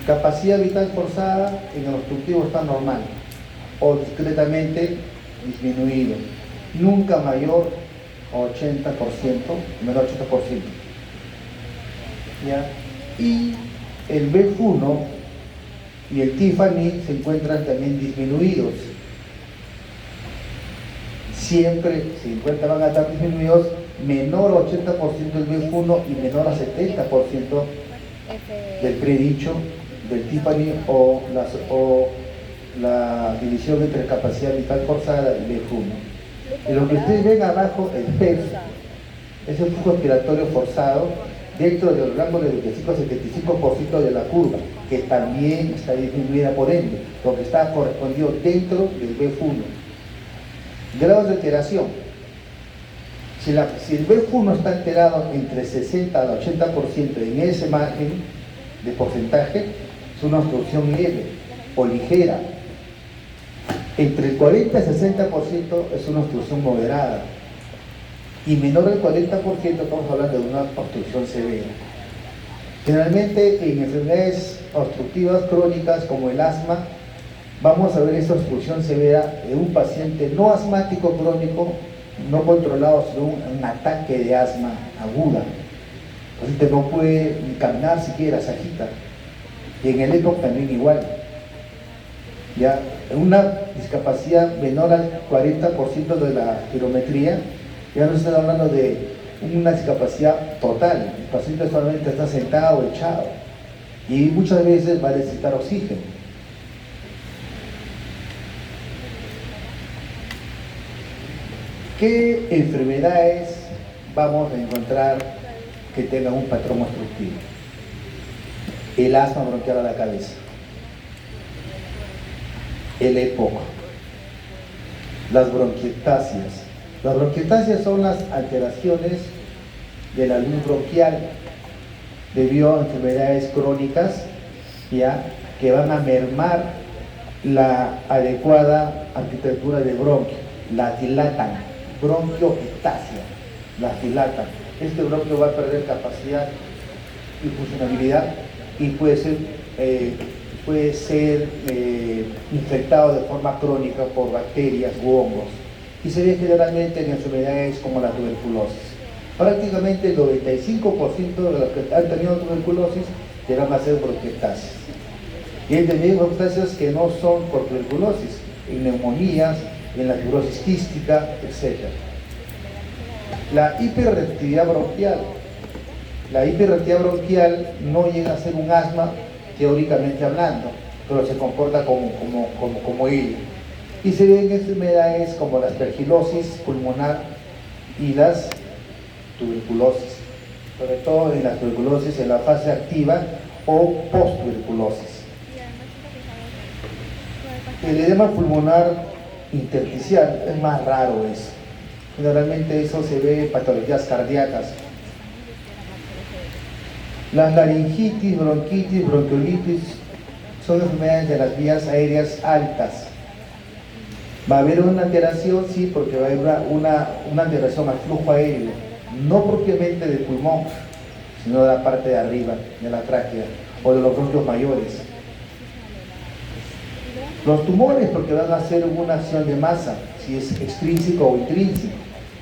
Capacidad vital forzada en el obstructivo está normal o discretamente disminuido, nunca mayor a 80%, menor a 80%. ¿Ya? Y el BF1 y el Tiffany se encuentran también disminuidos. Siempre van a estar disminuidos menor a 80% del BF1 y menor a 70% del predicho del Tiffany o la división entre capacidad vital forzada y BF1. Y lo que ustedes ven abajo, el PEF, es el flujo expiratorio forzado dentro del rango del 25-75% de la curva, que también está disminuida por ende, lo que está correspondido dentro del BF1. Grados de alteración. Si el BF1 está alterado entre 60 al 80% en ese margen de porcentaje, es una obstrucción leve o ligera. Entre el 40 y 60% es una obstrucción moderada. Y menor del 40% estamos hablando de una obstrucción severa. Generalmente en enfermedades obstructivas crónicas como el asma, vamos a ver esta obstrucción severa en un paciente no asmático crónico, no controlado, sino un ataque de asma aguda. El paciente no puede ni caminar siquiera, se agita. Y en el ECOG también igual. Ya, una discapacidad menor al 40% de la spirometría, ya no se está hablando de una discapacidad total. El paciente solamente está sentado, echado, y muchas veces va a necesitar oxígeno. ¿Qué enfermedades vamos a encontrar que tengan un patrón obstructivo? El asma bronquial a la cabeza, el EPOC, las bronquiectasias. Las bronquiectasias son las alteraciones de la luz bronquial debido a enfermedades crónicas, ya, que van a mermar la adecuada arquitectura del bronquio, la dilatan, bronquioectasia, la dilatan. Este bronquio va a perder capacidad y funcionabilidad y puede ser infectado de forma crónica por bacterias u hongos, y se ve generalmente en enfermedades como la tuberculosis. Prácticamente el 95% de los que han tenido tuberculosis llegan a ser bronquiectasias. Y hay también bronquiectasias que no son por tuberculosis, en neumonías, en la fibrosis quística, etc. La hiperreactividad bronquial. La hiperreactividad bronquial no llega a ser un asma teóricamente hablando, pero se comporta como ello. Y se ven enfermedades como la aspergilosis pulmonar y las tuberculosis, sobre todo en la tuberculosis en la fase activa o post-tuberculosis. El edema pulmonar intersticial es más raro eso. Generalmente eso se ve en patologías cardíacas. Las laringitis, bronquitis, bronquiolitis son enfermedades de las vías aéreas altas. Va a haber una alteración, sí, porque va a haber una alteración al flujo aéreo, no propiamente del pulmón, sino de la parte de arriba, de la tráquea, o de los bronquios mayores. Los tumores, porque van a hacer una acción de masa, si es extrínseco o intrínseco.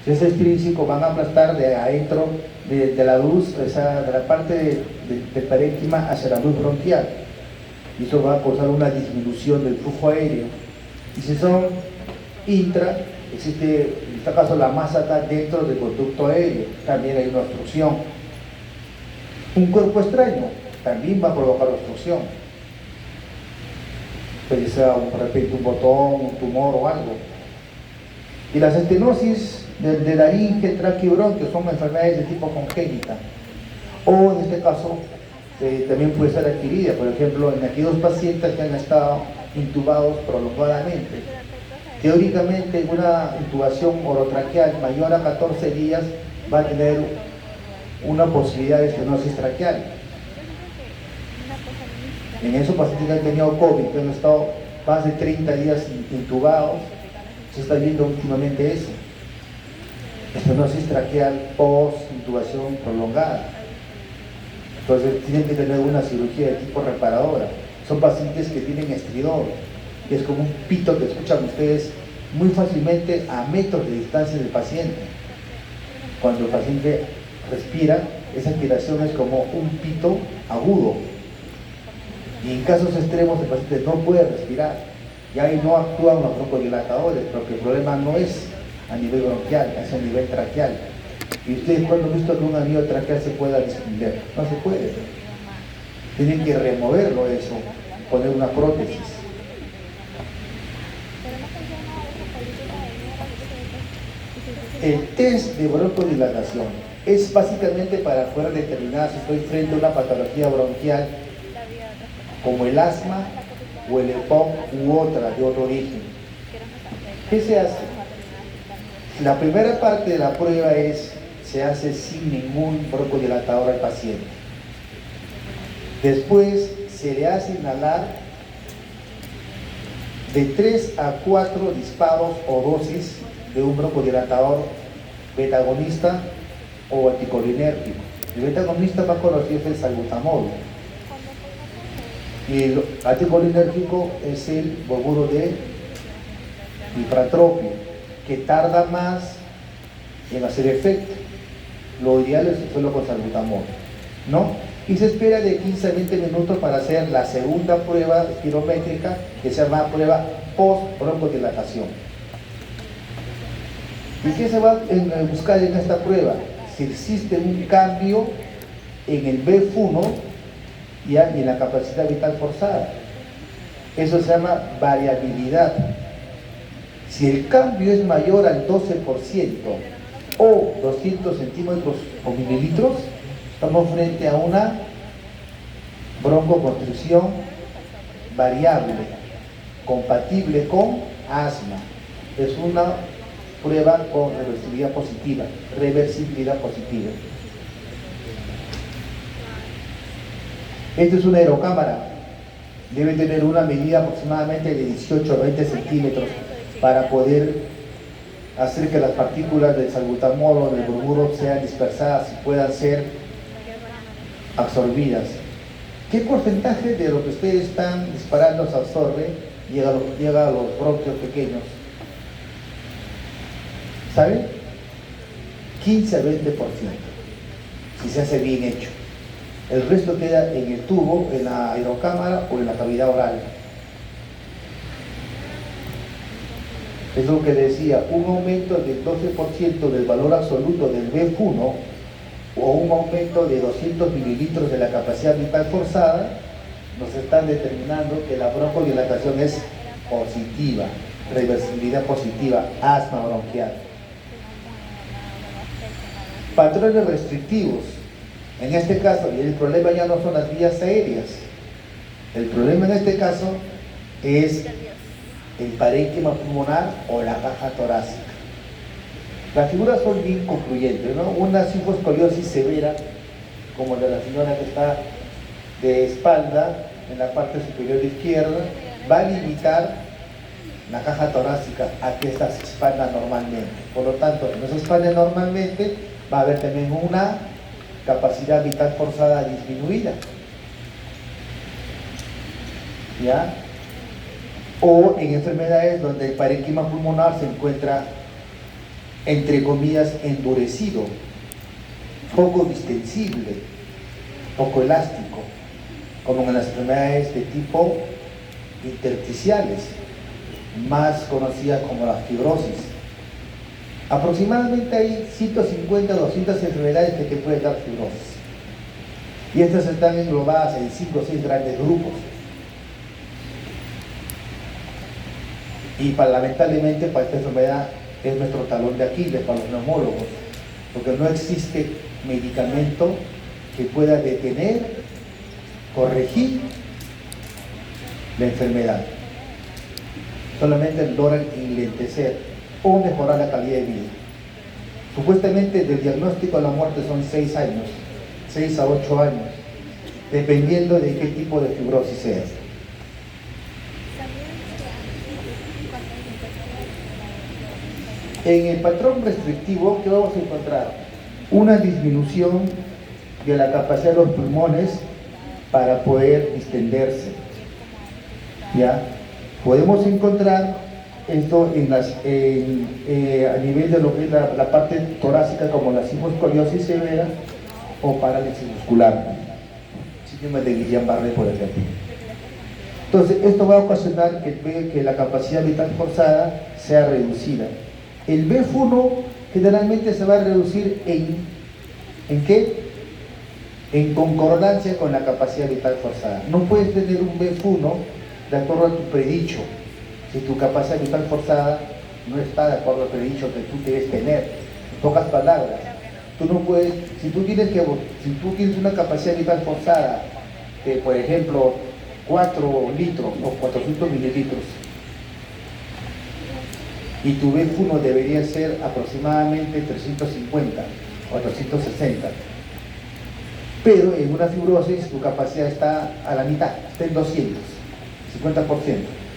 Si es extrínseco, van a aplastar de adentro de la luz, de la parte del parénquima hacia la luz bronquial. Y eso va a causar una disminución del flujo aéreo. Y si son intra, existe, en este caso la masa está dentro del conducto aéreo, también hay una obstrucción. Un cuerpo extraño también va a provocar obstrucción. Puede ser de repente un botón, un tumor o algo. Y las estenosis de laringe, tráqueo y bronquio son enfermedades de tipo congénita. O en este caso también puede ser adquirida, por ejemplo, en aquellos pacientes que han estado intubados prolongadamente. Teóricamente, una intubación orotraqueal mayor a 14 días va a tener una posibilidad de estenosis traqueal. En esos pacientes que han tenido COVID, que han estado más de 30 días intubados, se está viendo últimamente eso. Estenosis traqueal post-intubación prolongada. Entonces tienen que tener una cirugía de tipo reparadora. Son pacientes que tienen estridor, que es como un pito que escuchan ustedes muy fácilmente a metros de distancia del paciente. Cuando el paciente respira, esa aspiración es como un pito agudo. Y en casos extremos el paciente no puede respirar. Y ahí no actúan los broncodilatadores, porque el problema no es a nivel bronquial, es a nivel traqueal. Y ustedes cuando han visto que un anillo traqueal se pueda desprender, no se puede. Tienen que removerlo eso, poner una prótesis. El test de broncodilatación es básicamente para poder determinar si estoy frente a una patología bronquial como el asma o el EPOC u otra de otro origen. ¿Qué se hace? La primera parte de la prueba se hace sin ningún broncodilatador al paciente. Después se le hace inhalar de 3 a 4 disparos o dosis de un broncodilatador beta-agonista o anticolinérgico. El beta-agonista más conocido es el salbutamol. Y el anticolinérgico es el bromuro de difratropio, que tarda más en hacer efecto. Lo ideal es hacerlo con salbutamol, ¿no? Y se espera de 15 a 20 minutos para hacer la segunda prueba espirométrica, que se llama prueba post-broncodilatación. ¿Y qué se va a buscar en esta prueba? Si existe un cambio en el BF1 y en la capacidad vital forzada. Eso se llama variabilidad. Si el cambio es mayor al 12% o 200 centímetros o mililitros, estamos frente a una broncoconstricción variable, compatible con asma. Es una prueba con reversibilidad positiva, Esta es una aerocámara, debe tener una medida aproximadamente de 18 a 20 centímetros para poder hacer que las partículas del salbutamol o del bromuro sean dispersadas y puedan ser absorbidas. ¿Qué porcentaje de lo que ustedes están disparando se absorbe y llega a los bronquios pequeños? ¿Saben? 15 a 20%, si se hace bien hecho. El resto queda en el tubo, en la aerocámara o en la cavidad oral. Es lo que decía, un aumento del 12% del valor absoluto del BF1 o un aumento de 200 mililitros de la capacidad vital forzada nos están determinando que la broncodilatación es positiva, reversibilidad positiva, asma bronquial. Patrones restrictivos. En este caso, y el problema ya no son las vías aéreas, el problema en este caso es el parénquima pulmonar o la caja torácica. Las figuras son bien concluyentes, ¿no? Una cifoescoliosis severa, como la de la señora que está de espalda, en la parte superior izquierda, va a limitar la caja torácica a que ésta se expanda normalmente. Por lo tanto, no se expande normalmente, va a haber también una capacidad vital forzada disminuida. ¿Ya? O en enfermedades donde el parénquima pulmonar se encuentra, entre comillas, endurecido, poco distensible, poco elástico, como en las enfermedades de tipo intersticiales, más conocidas como la fibrosis. Aproximadamente hay 150 o 200 enfermedades que te pueden dar fibrosis. Y estas están englobadas en 5 o 6 grandes grupos. Y lamentablemente para esta enfermedad es nuestro talón de Aquiles para los neumólogos, porque no existe medicamento que pueda detener, corregir la enfermedad. Solamente logran enlentecer o mejorar la calidad de vida. Supuestamente del diagnóstico a la muerte son 6 años, 6 a 8 años, dependiendo de qué tipo de fibrosis sea. En el patrón restrictivo, ¿qué vamos a encontrar? Una disminución de la capacidad de los pulmones para poder distenderse. ¿Ya? Podemos encontrar esto a nivel de lo que es la parte torácica, como la cifoescoliosis severa o parálisis muscular, síndrome de Guillain-Barré, por ejemplo. Entonces, esto va a ocasionar que la capacidad vital forzada sea reducida. El BF1 generalmente se va a reducir ¿en qué? En concordancia con la capacidad vital forzada. No puedes tener un BF1 de acuerdo a tu predicho, si tu capacidad vital forzada no está de acuerdo al predicho que tú debes tener. En pocas palabras, tú no puedes, si tú tienes una capacidad vital forzada de, por ejemplo, 4 litros o 400 mililitros, y tu BF1 debería ser aproximadamente 350 o 360, pero en una fibrosis tu capacidad está a la mitad, está en 200, 50%.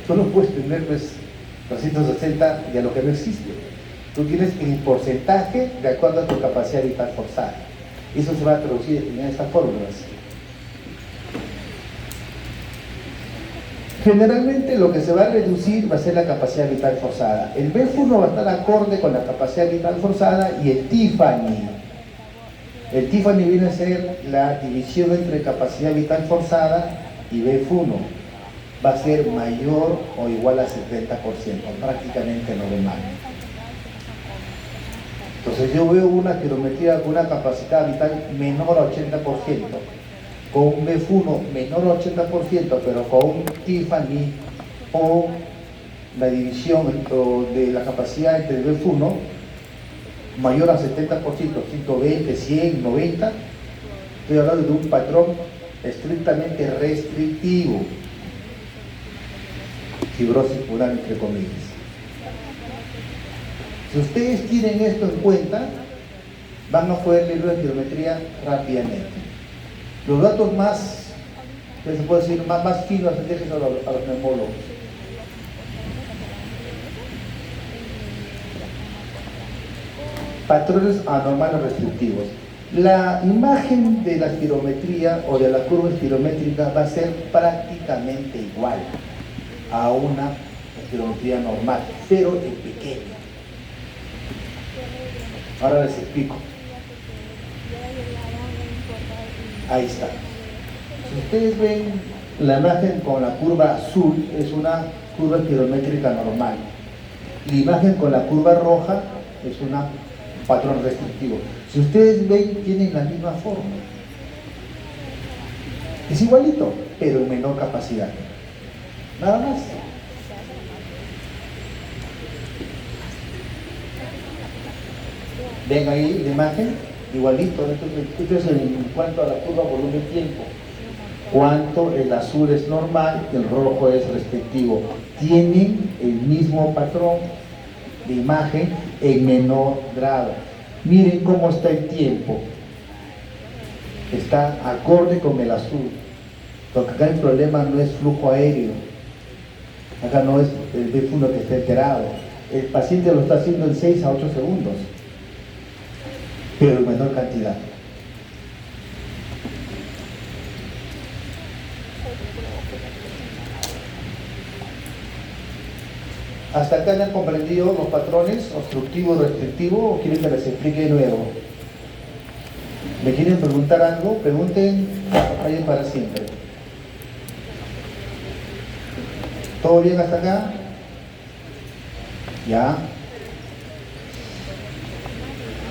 Tú no puedes tener 360 de lo que no existe. Tú tienes el porcentaje de acuerdo a tu capacidad vital forzada. Eso se va a traducir en estas fórmulas. Generalmente lo que se va a reducir va a ser la capacidad vital forzada. El BEF1 va a estar acorde con la capacidad vital forzada y el Tiffany. El Tiffany viene a ser la división entre capacidad vital forzada y BEF1. Va a ser mayor o igual a 70%, prácticamente normal. Entonces yo veo una quirometría con una capacidad vital menor a 80%, con un BEF1 menor a 80%, pero con un Tiffany o la división de la capacidad entre el BEF1 mayor a 70%, 120, 100, 90, estoy hablando de un patrón estrictamente restrictivo, fibrosis pulmonar entre comillas. Si ustedes tienen esto en cuenta, van a poder leer la quirometría rápidamente. Los datos más, que se puede decir, más finos, déjense a los neumólogos. Patrones anormales restrictivos. La imagen de la espirometría o de la curva espirométrica va a ser prácticamente igual a una espirometría normal, pero en pequeño. Ahora les explico. Ahí está. Si ustedes ven la imagen con la curva azul, es una curva espirométrica normal. La imagen con la curva roja es un patrón restrictivo. Si ustedes ven, tienen la misma forma. Es igualito, pero en menor capacidad. Nada más. Ven ahí la imagen, igualito. Entonces, en cuanto a la curva volumen-tiempo, cuánto el azul es normal, el rojo es restrictivo. Tienen el mismo patrón de imagen en menor grado. Miren cómo está el tiempo. Está acorde con el azul. Porque acá el problema no es flujo aéreo. Acá no es el BEF1 que está alterado. El paciente lo está haciendo en 6 a 8 segundos. Pero en menor cantidad. ¿Hasta acá han comprendido los patrones obstructivo, restrictivo o quieren que les explique de nuevo? ¿Me quieren preguntar algo? Pregunten, vayan para siempre. ¿Todo bien hasta acá? ¿Ya?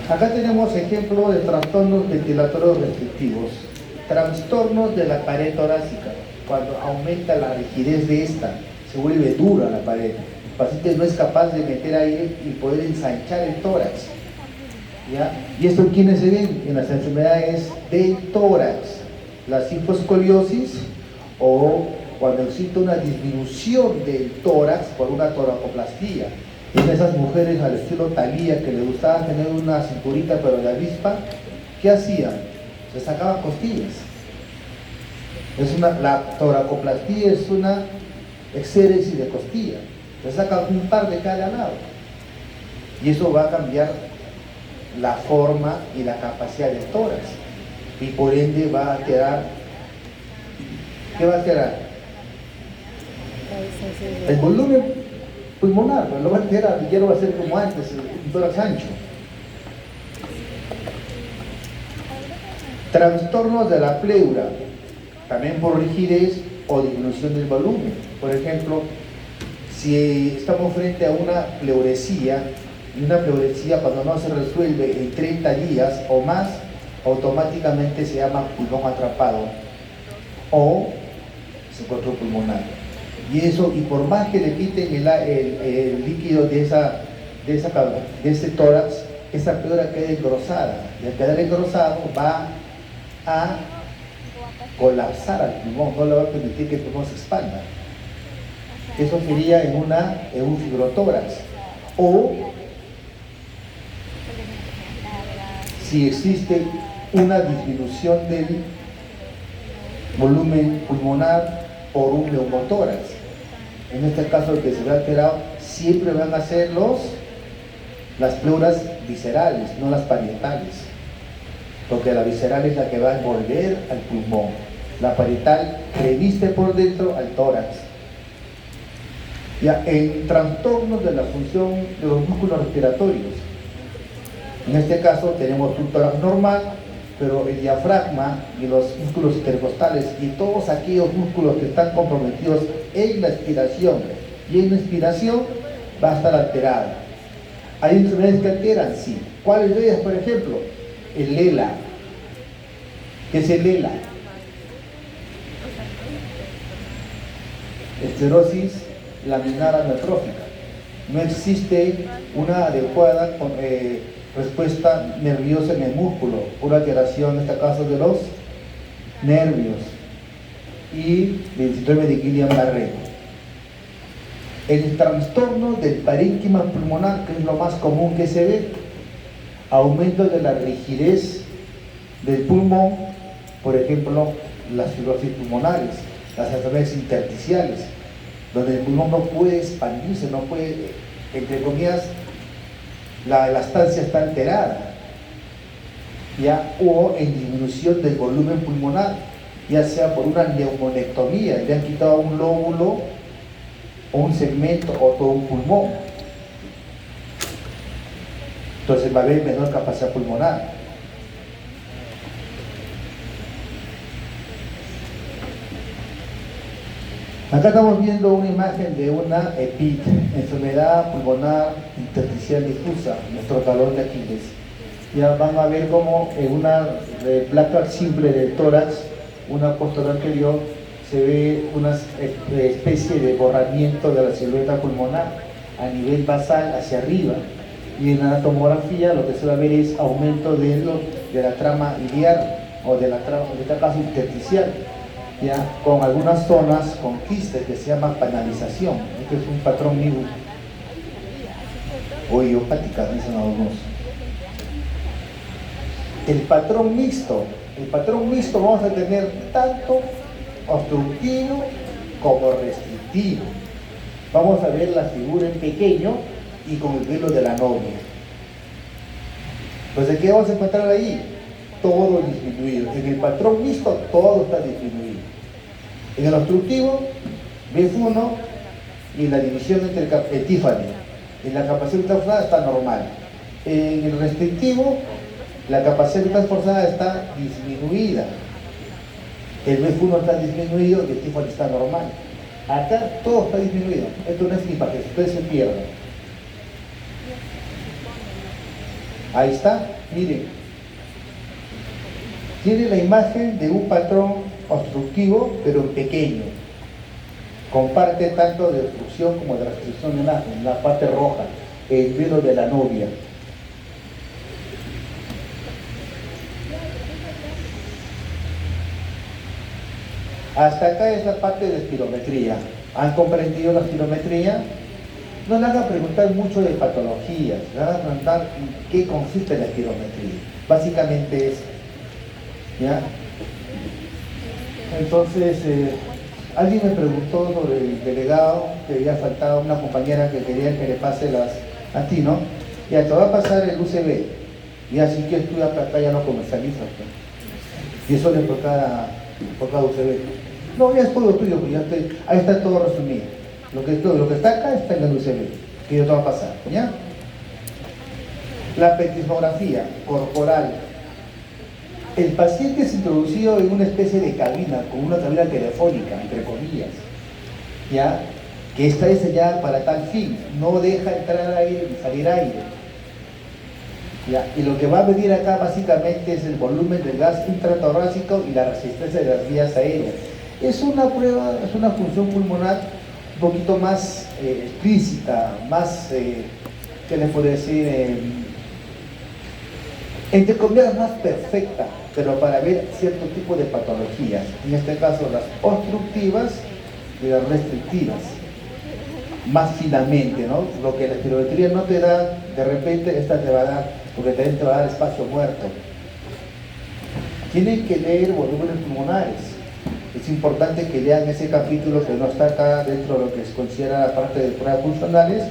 Acá tenemos ejemplo de trastornos ventilatorios restrictivos. Trastornos de la pared torácica. Cuando aumenta la rigidez de esta, se vuelve dura la pared. El paciente no es capaz de meter aire y poder ensanchar el tórax. ¿Ya? ¿Y esto en quiénes se ven? En las enfermedades del tórax, la hiposcoliosis o cuando existe una disminución del tórax por una toracoplastía. En esas mujeres al estilo Thalía que le gustaba tener una cinturita pero de avispa, ¿qué hacían? Se sacaban costillas. La toracoplastía es una exéresis de costilla. Se saca un par de cada lado y eso va a cambiar la forma y la capacidad del tórax y por ende va a quedar, ¿qué va a quedar? El volumen pulmonar, pero lo va a quedar, ya no va a ser como antes, un tórax ancho. Trastornos de la pleura, también por rigidez o disminución del volumen. Por ejemplo, si estamos frente a una pleuresía, y una pleuresía cuando no se resuelve en 30 días o más, automáticamente se llama pulmón atrapado o secuestro pulmonar. Y eso, y por más que le quiten el líquido de ese tórax, esa pleura queda engrosada. Y al quedar engrosado va a colapsar al pulmón, no le va a permitir que el pulmón se expanda. Eso sería en un fibrotórax. O si existe una disminución del volumen pulmonar por un neumotórax. En este caso, el que se ve alterado siempre van a ser las pleuras viscerales, no las parietales, porque la visceral es la que va a envolver al pulmón. La parietal reviste por dentro al tórax Ya, en trastornos de la función de los músculos respiratorios. En este caso tenemos un tórax normal, pero el diafragma y los músculos intercostales y todos aquellos músculos que están comprometidos en la expiración y en la inspiración va a estar alterada. ¿Hay enfermedades que alteran? Sí. ¿Cuáles de ellas, por ejemplo? El ELA. ¿Qué es el ELA? Esclerosis laminar amiotrófica. No existe una adecuada respuesta nerviosa en el músculo, una alteración en este caso de los nervios y del síndrome de Guillain-Barré. El trastorno del parénquima pulmonar, que es lo más común que se ve, aumento de la rigidez del pulmón, por ejemplo, las fibrosis pulmonares, las enfermedades intersticiales, donde el pulmón no puede expandirse, no puede, entre comillas, la elastancia está alterada, ya, o en disminución del volumen pulmonar, ya sea por una neumonectomía, le han quitado un lóbulo o un segmento o todo un pulmón, entonces va a haber menor capacidad pulmonar. Acá estamos viendo una imagen de una EPID, enfermedad pulmonar intersticial difusa, nuestro talón de Aquiles. Ya van a ver como en una placa simple del tórax, una posterior anterior, se ve una especie de borramiento de la silueta pulmonar a nivel basal hacia arriba. Y en la tomografía lo que se va a ver es aumento de la trama iliar o de la trama, en este caso intersticial, ya, con algunas zonas con quistes que se llama panalización. Este es un patrón o idiopática, dicen algunos. El patrón mixto vamos a tener tanto obstructivo como restrictivo. Vamos a ver la figura en pequeño y con el velo de la novia. Entonces, ¿qué vamos a encontrar ahí? Todo disminuido. En el patrón mixto todo está disminuido. En el obstructivo, BF1 y la división entre el Tiffany. En la capacidad vital forzada está normal. En el restrictivo, la capacidad vital forzada está disminuida. El BF1 está disminuido y el Tiffany está normal. Acá todo está disminuido. Esto no es ni para que ustedes se pierdan. Ahí está, miren. Tiene la imagen de un patrón obstructivo, pero en pequeño. Comparte tanto de obstrucción como de restricción en la parte roja, el velo de la novia. Hasta acá es la parte de espirometría. ¿Han comprendido la espirometría? No le hagan preguntar mucho de patologías, le hagan preguntar en qué consiste la espirometría. Básicamente es, ¿ya? Entonces, alguien me preguntó sobre el delegado, que había faltado una compañera que quería que le pase a ti, ¿no? Ya, te va a pasar el UCB, y así que estudia acá ya no comercializa, ¿no? Y eso le toca por cada UCB. No, ya es todo tuyo, pues ya ahí está todo resumido. Lo que está acá está en el UCB, que yo te va a pasar, ¿ya? La petismografía corporal. El paciente es introducido en una especie de cabina, con una cabina telefónica, entre comillas, ¿ya? Que está diseñada para tal fin, no deja entrar aire ni salir aire, ¿ya? Y lo que va a medir acá básicamente es el volumen del gas intratorácico y la resistencia de las vías aéreas. Es una prueba, es una función pulmonar un poquito más explícita, más, ¿qué les puedo decir? Entre comillas, más perfecta, pero para ver cierto tipo de patologías, en este caso las obstructivas y las restrictivas, más finamente, ¿no? Lo que la espirometría no te da, de repente esta te va a dar, porque también te va a dar espacio muerto. Tienen que leer volúmenes pulmonares. Es importante que lean ese capítulo que no está acá dentro de lo que se considera la parte de pruebas funcionales,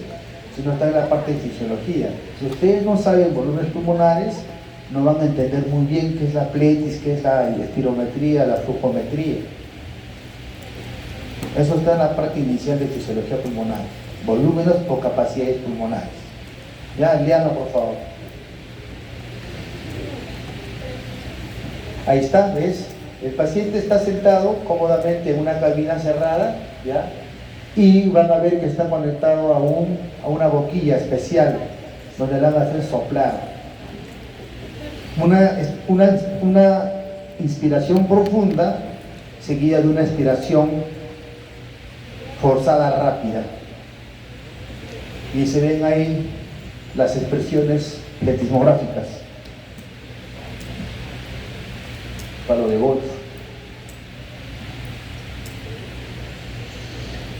sino está en la parte de fisiología. Si ustedes no saben volúmenes pulmonares, no van a entender muy bien qué es la pletis, qué es la espirometría, la flujometría. Eso está en la parte inicial de fisiología pulmonar. Volúmenes o capacidades pulmonares. Ya, léanlo por favor. Ahí está, ¿ves? El paciente está sentado cómodamente en una cabina cerrada, ¿ya? Y van a ver que está conectado a una boquilla especial, donde le van a hacer soplar. Una inspiración profunda seguida de una expiración forzada rápida. Y se ven ahí las expresiones pletismográficas. Palo de golf.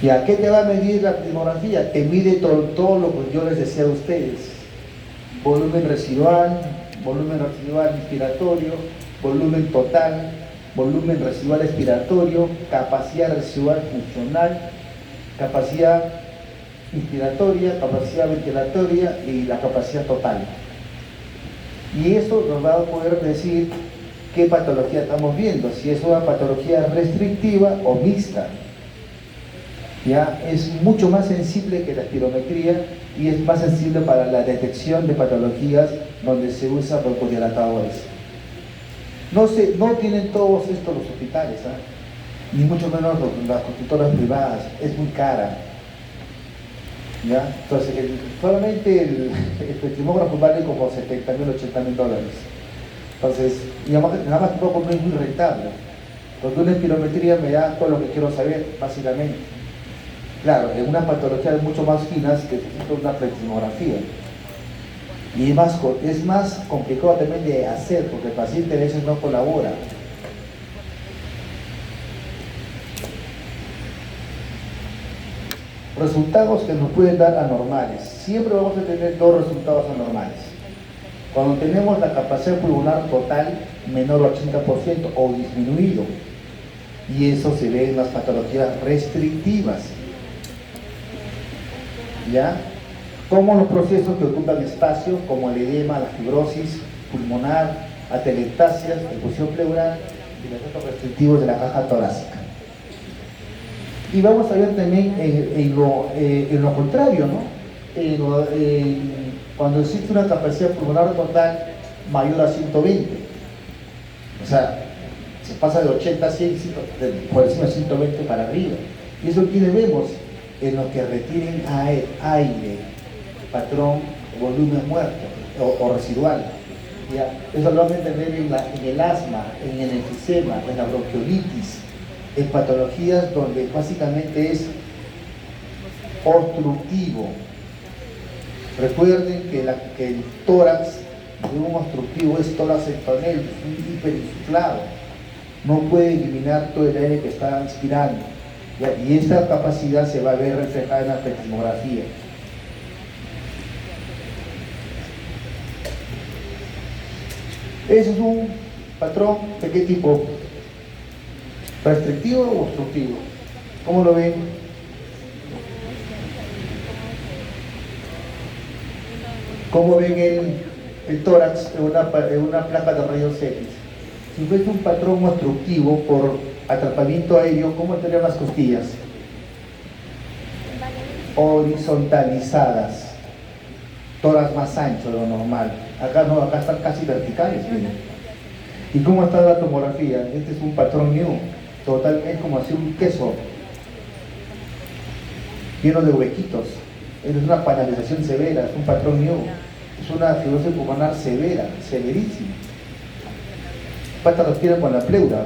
¿Y a qué te va a medir la pletismografía? Te mide todo lo que yo les decía a ustedes. Volumen residual inspiratorio, volumen total, volumen residual expiratorio, capacidad residual funcional, capacidad inspiratoria, capacidad ventilatoria y la capacidad total. Y eso nos va a poder decir qué patología estamos viendo, si es una patología restrictiva o mixta. Ya es mucho más sensible que la espirometría y es más sensible para la detección de patologías donde se usa broncodilatadores. No tienen todos estos los hospitales, ni mucho menos las consultoras privadas, es muy cara. ¿Ya? Entonces, solamente el pletismógrafo vale como $70,000, $80,000. Entonces, nada más tampoco no es muy rentable. Porque una espirometría me da todo lo que quiero saber, básicamente. Claro, en una patología mucho más finas que necesito una pletismografía. Y es más complicado también de hacer, porque el paciente a veces no colabora. Resultados que nos pueden dar anormales. Siempre vamos a tener dos resultados anormales. Cuando tenemos la capacidad pulmonar total menor al 80% o disminuido. Y eso se ve en las patologías restrictivas. ¿Ya? Como los procesos que ocupan espacio, como el edema, la fibrosis pulmonar, atelectasias, perfusión pleural y los efectos restrictivos de la caja torácica. Y vamos a ver también en lo contrario, ¿no? Cuando existe una capacidad pulmonar total mayor a 120, o sea, se pasa de 80 a 100, por encima de 120 para arriba. Y eso aquí vemos en lo que retiren aire, patrón, volumen muerto o residual. ¿Ya? Eso lo van a entender en el asma, en el enfisema, en la bronquiolitis, en patologías donde básicamente es obstructivo. Recuerden que el tórax de un obstructivo es tórax entonel, un hiperinsuflado. No puede eliminar todo el aire que está inspirando. ¿Ya? Y esta capacidad se va a ver reflejada en la pletismografía. Ese es un patrón de qué tipo, restrictivo o obstructivo. ¿Cómo lo ven? ¿Cómo ven el tórax en una placa de rayos X? Si fuese un patrón obstructivo por atrapamiento aéreo, ¿cómo tendrían las costillas? Horizontalizadas. Tórax más ancho de lo normal. Acá no, acá están casi verticales, miren. ¿Y cómo está la tomografía? Este es un patrón new. Total, es como así un queso lleno de huequitos. Es una panalización severa, es un patrón new. Es una fibrosis pulmonar severa, severísima. Pata respira con la pleura.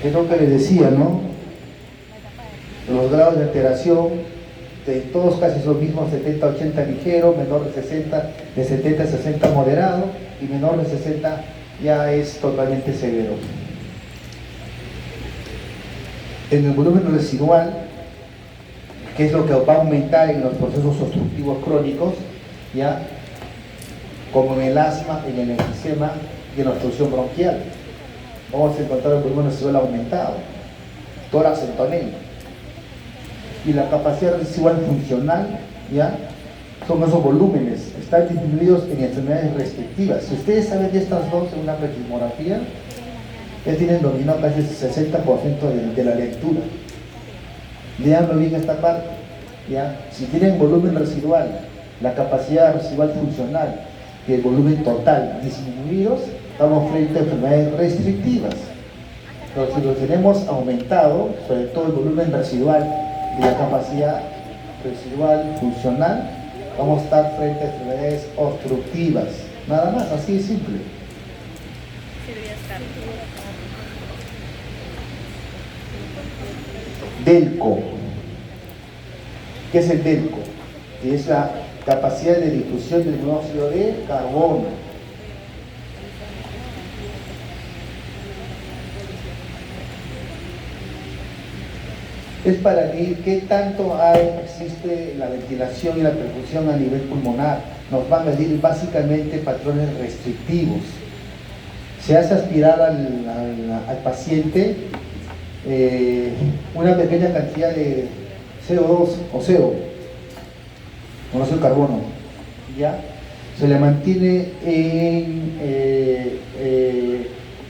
Es lo que les decía, ¿no? Los grados de alteración de todos casi son mismos, 70-80 ligero, menor de 60, de 70 a 60 moderado y menor de 60 ya es totalmente severo. En el volumen residual, que es lo que va a aumentar en los procesos obstructivos crónicos, ya como en el asma, en el enfisema y en la obstrucción bronquial, vamos a encontrar el volumen residual aumentado, tórax entonel. Y la capacidad residual funcional, ¿ya? Son esos volúmenes, están disminuidos en enfermedades restrictivas. Si ustedes saben de estas dos en una pletismografía, ya tienen dominado casi el 60% de la lectura. Leanlo bien esta parte, ¿ya? Si tienen volumen residual, la capacidad residual funcional y el volumen total disminuidos, estamos frente a enfermedades restrictivas. Pero si lo tenemos aumentado, sobre todo el volumen residual y la capacidad residual funcional, vamos a estar frente a enfermedades obstructivas. Nada más, así de simple. DELCO. ¿Qué es el DELCO? Que es la capacidad de difusión del monóxido de carbono. Es para medir qué tanto existe la ventilación y la perfusión a nivel pulmonar. Nos va a medir básicamente patrones restrictivos. Se hace aspirar al paciente una pequeña cantidad de CO2 o CO, monóxido de carbono, ¿ya? Se le mantiene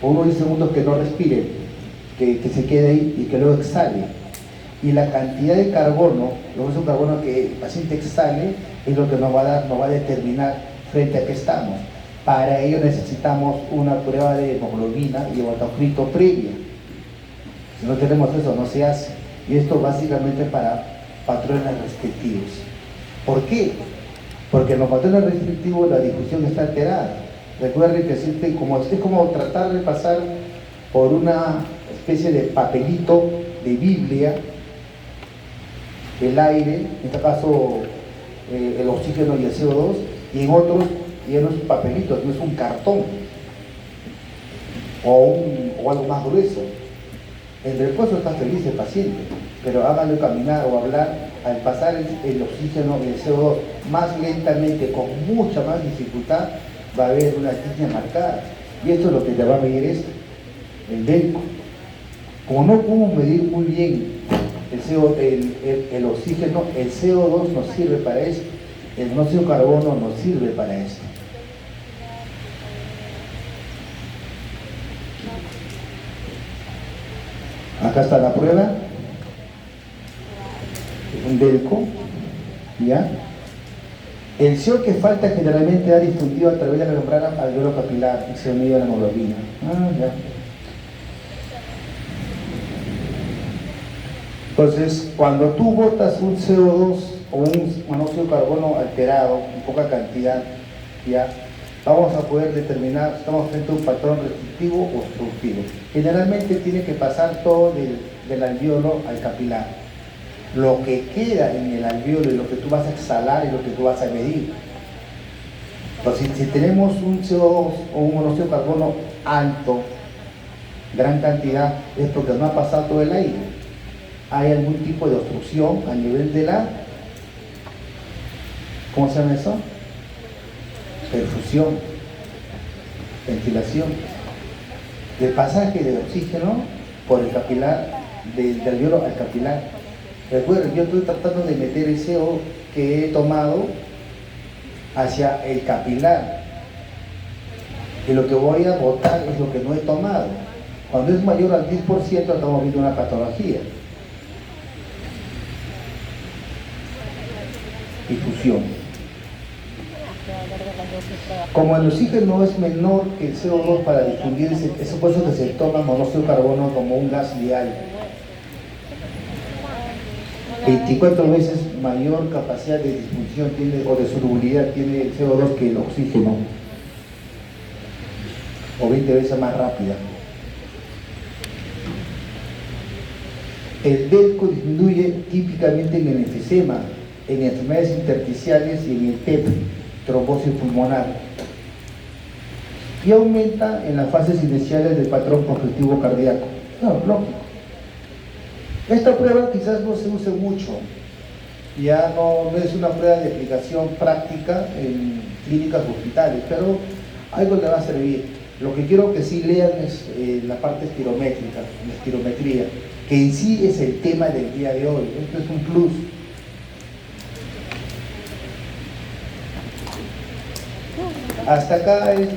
por unos 10 segundos que no respire, que se quede ahí y que luego exhale. Y la cantidad de carbono, el monóxido de carbono que el paciente exhale, es lo que nos va a determinar frente a qué estamos. Para ello necesitamos una prueba de hemoglobina y hematocrito previa. Si no tenemos eso, no se hace. Y esto básicamente para patrones restrictivos. ¿Por qué? Porque en los patrones restrictivos la difusión está alterada. Recuerden que es como tratar de pasar por una especie de papelito de Biblia, el aire, en este caso el oxígeno y el CO2, y en otros ya no es un papelito, no es un cartón o algo más grueso. En reposo está feliz el paciente, pero háganlo caminar o hablar, al pasar el oxígeno y el CO2 más lentamente, con mucha más dificultad, va a haber una línea marcada. Y esto es lo que te va a medir esto, el DELCO. Como no podemos medir muy bien el oxígeno, el CO2 nos sirve para esto, el monóxido de carbono nos sirve para esto. Acá está la prueba, un DELCO, ¿ya? El CO que falta generalmente ha difundido a través de la membrana alveolo capilar y se unido a la hemoglobina. Ya. Entonces, cuando tú botas un CO2 o un monóxido de carbono alterado, en poca cantidad, ya vamos a poder determinar si estamos frente a un patrón restrictivo o obstructivo. Generalmente tiene que pasar todo del alveolo al capilar. Lo que queda en el alveolo y lo que tú vas a exhalar y lo que tú vas a medir. Entonces, si tenemos un CO2 o un monóxido de carbono alto, gran cantidad, es porque no ha pasado todo el aire. Hay algún tipo de obstrucción a nivel de la, ¿cómo se llama eso? Perfusión, ventilación, del pasaje de oxígeno por el capilar, del alveolo al capilar. Recuerden, yo estoy tratando de meter el CO que he tomado hacia el capilar, y lo que voy a botar es lo que no he tomado. Cuando es mayor al 10% estamos viendo una patología. Difusión. Como el oxígeno es menor que el CO2 para difundir, es por eso que se toma monóxido de carbono como un gas vial. 24 veces mayor capacidad de difusión tiene, o de solubilidad tiene el CO2 que el oxígeno, o 20 veces más rápida. El DELCO disminuye típicamente en el enfisema, en enfermedades intersticiales y en el TEP, trombosis pulmonar, y aumenta en las fases iniciales del patrón constrictivo cardíaco. No, lógico. Esta prueba quizás no se use mucho, ya no es una prueba de aplicación práctica en clínicas o hospitales, pero algo le va a servir. Lo que quiero que sí lean es la parte espirométrica, la espirometría, que en sí es el tema del día de hoy. Esto es un plus. Hasta acá es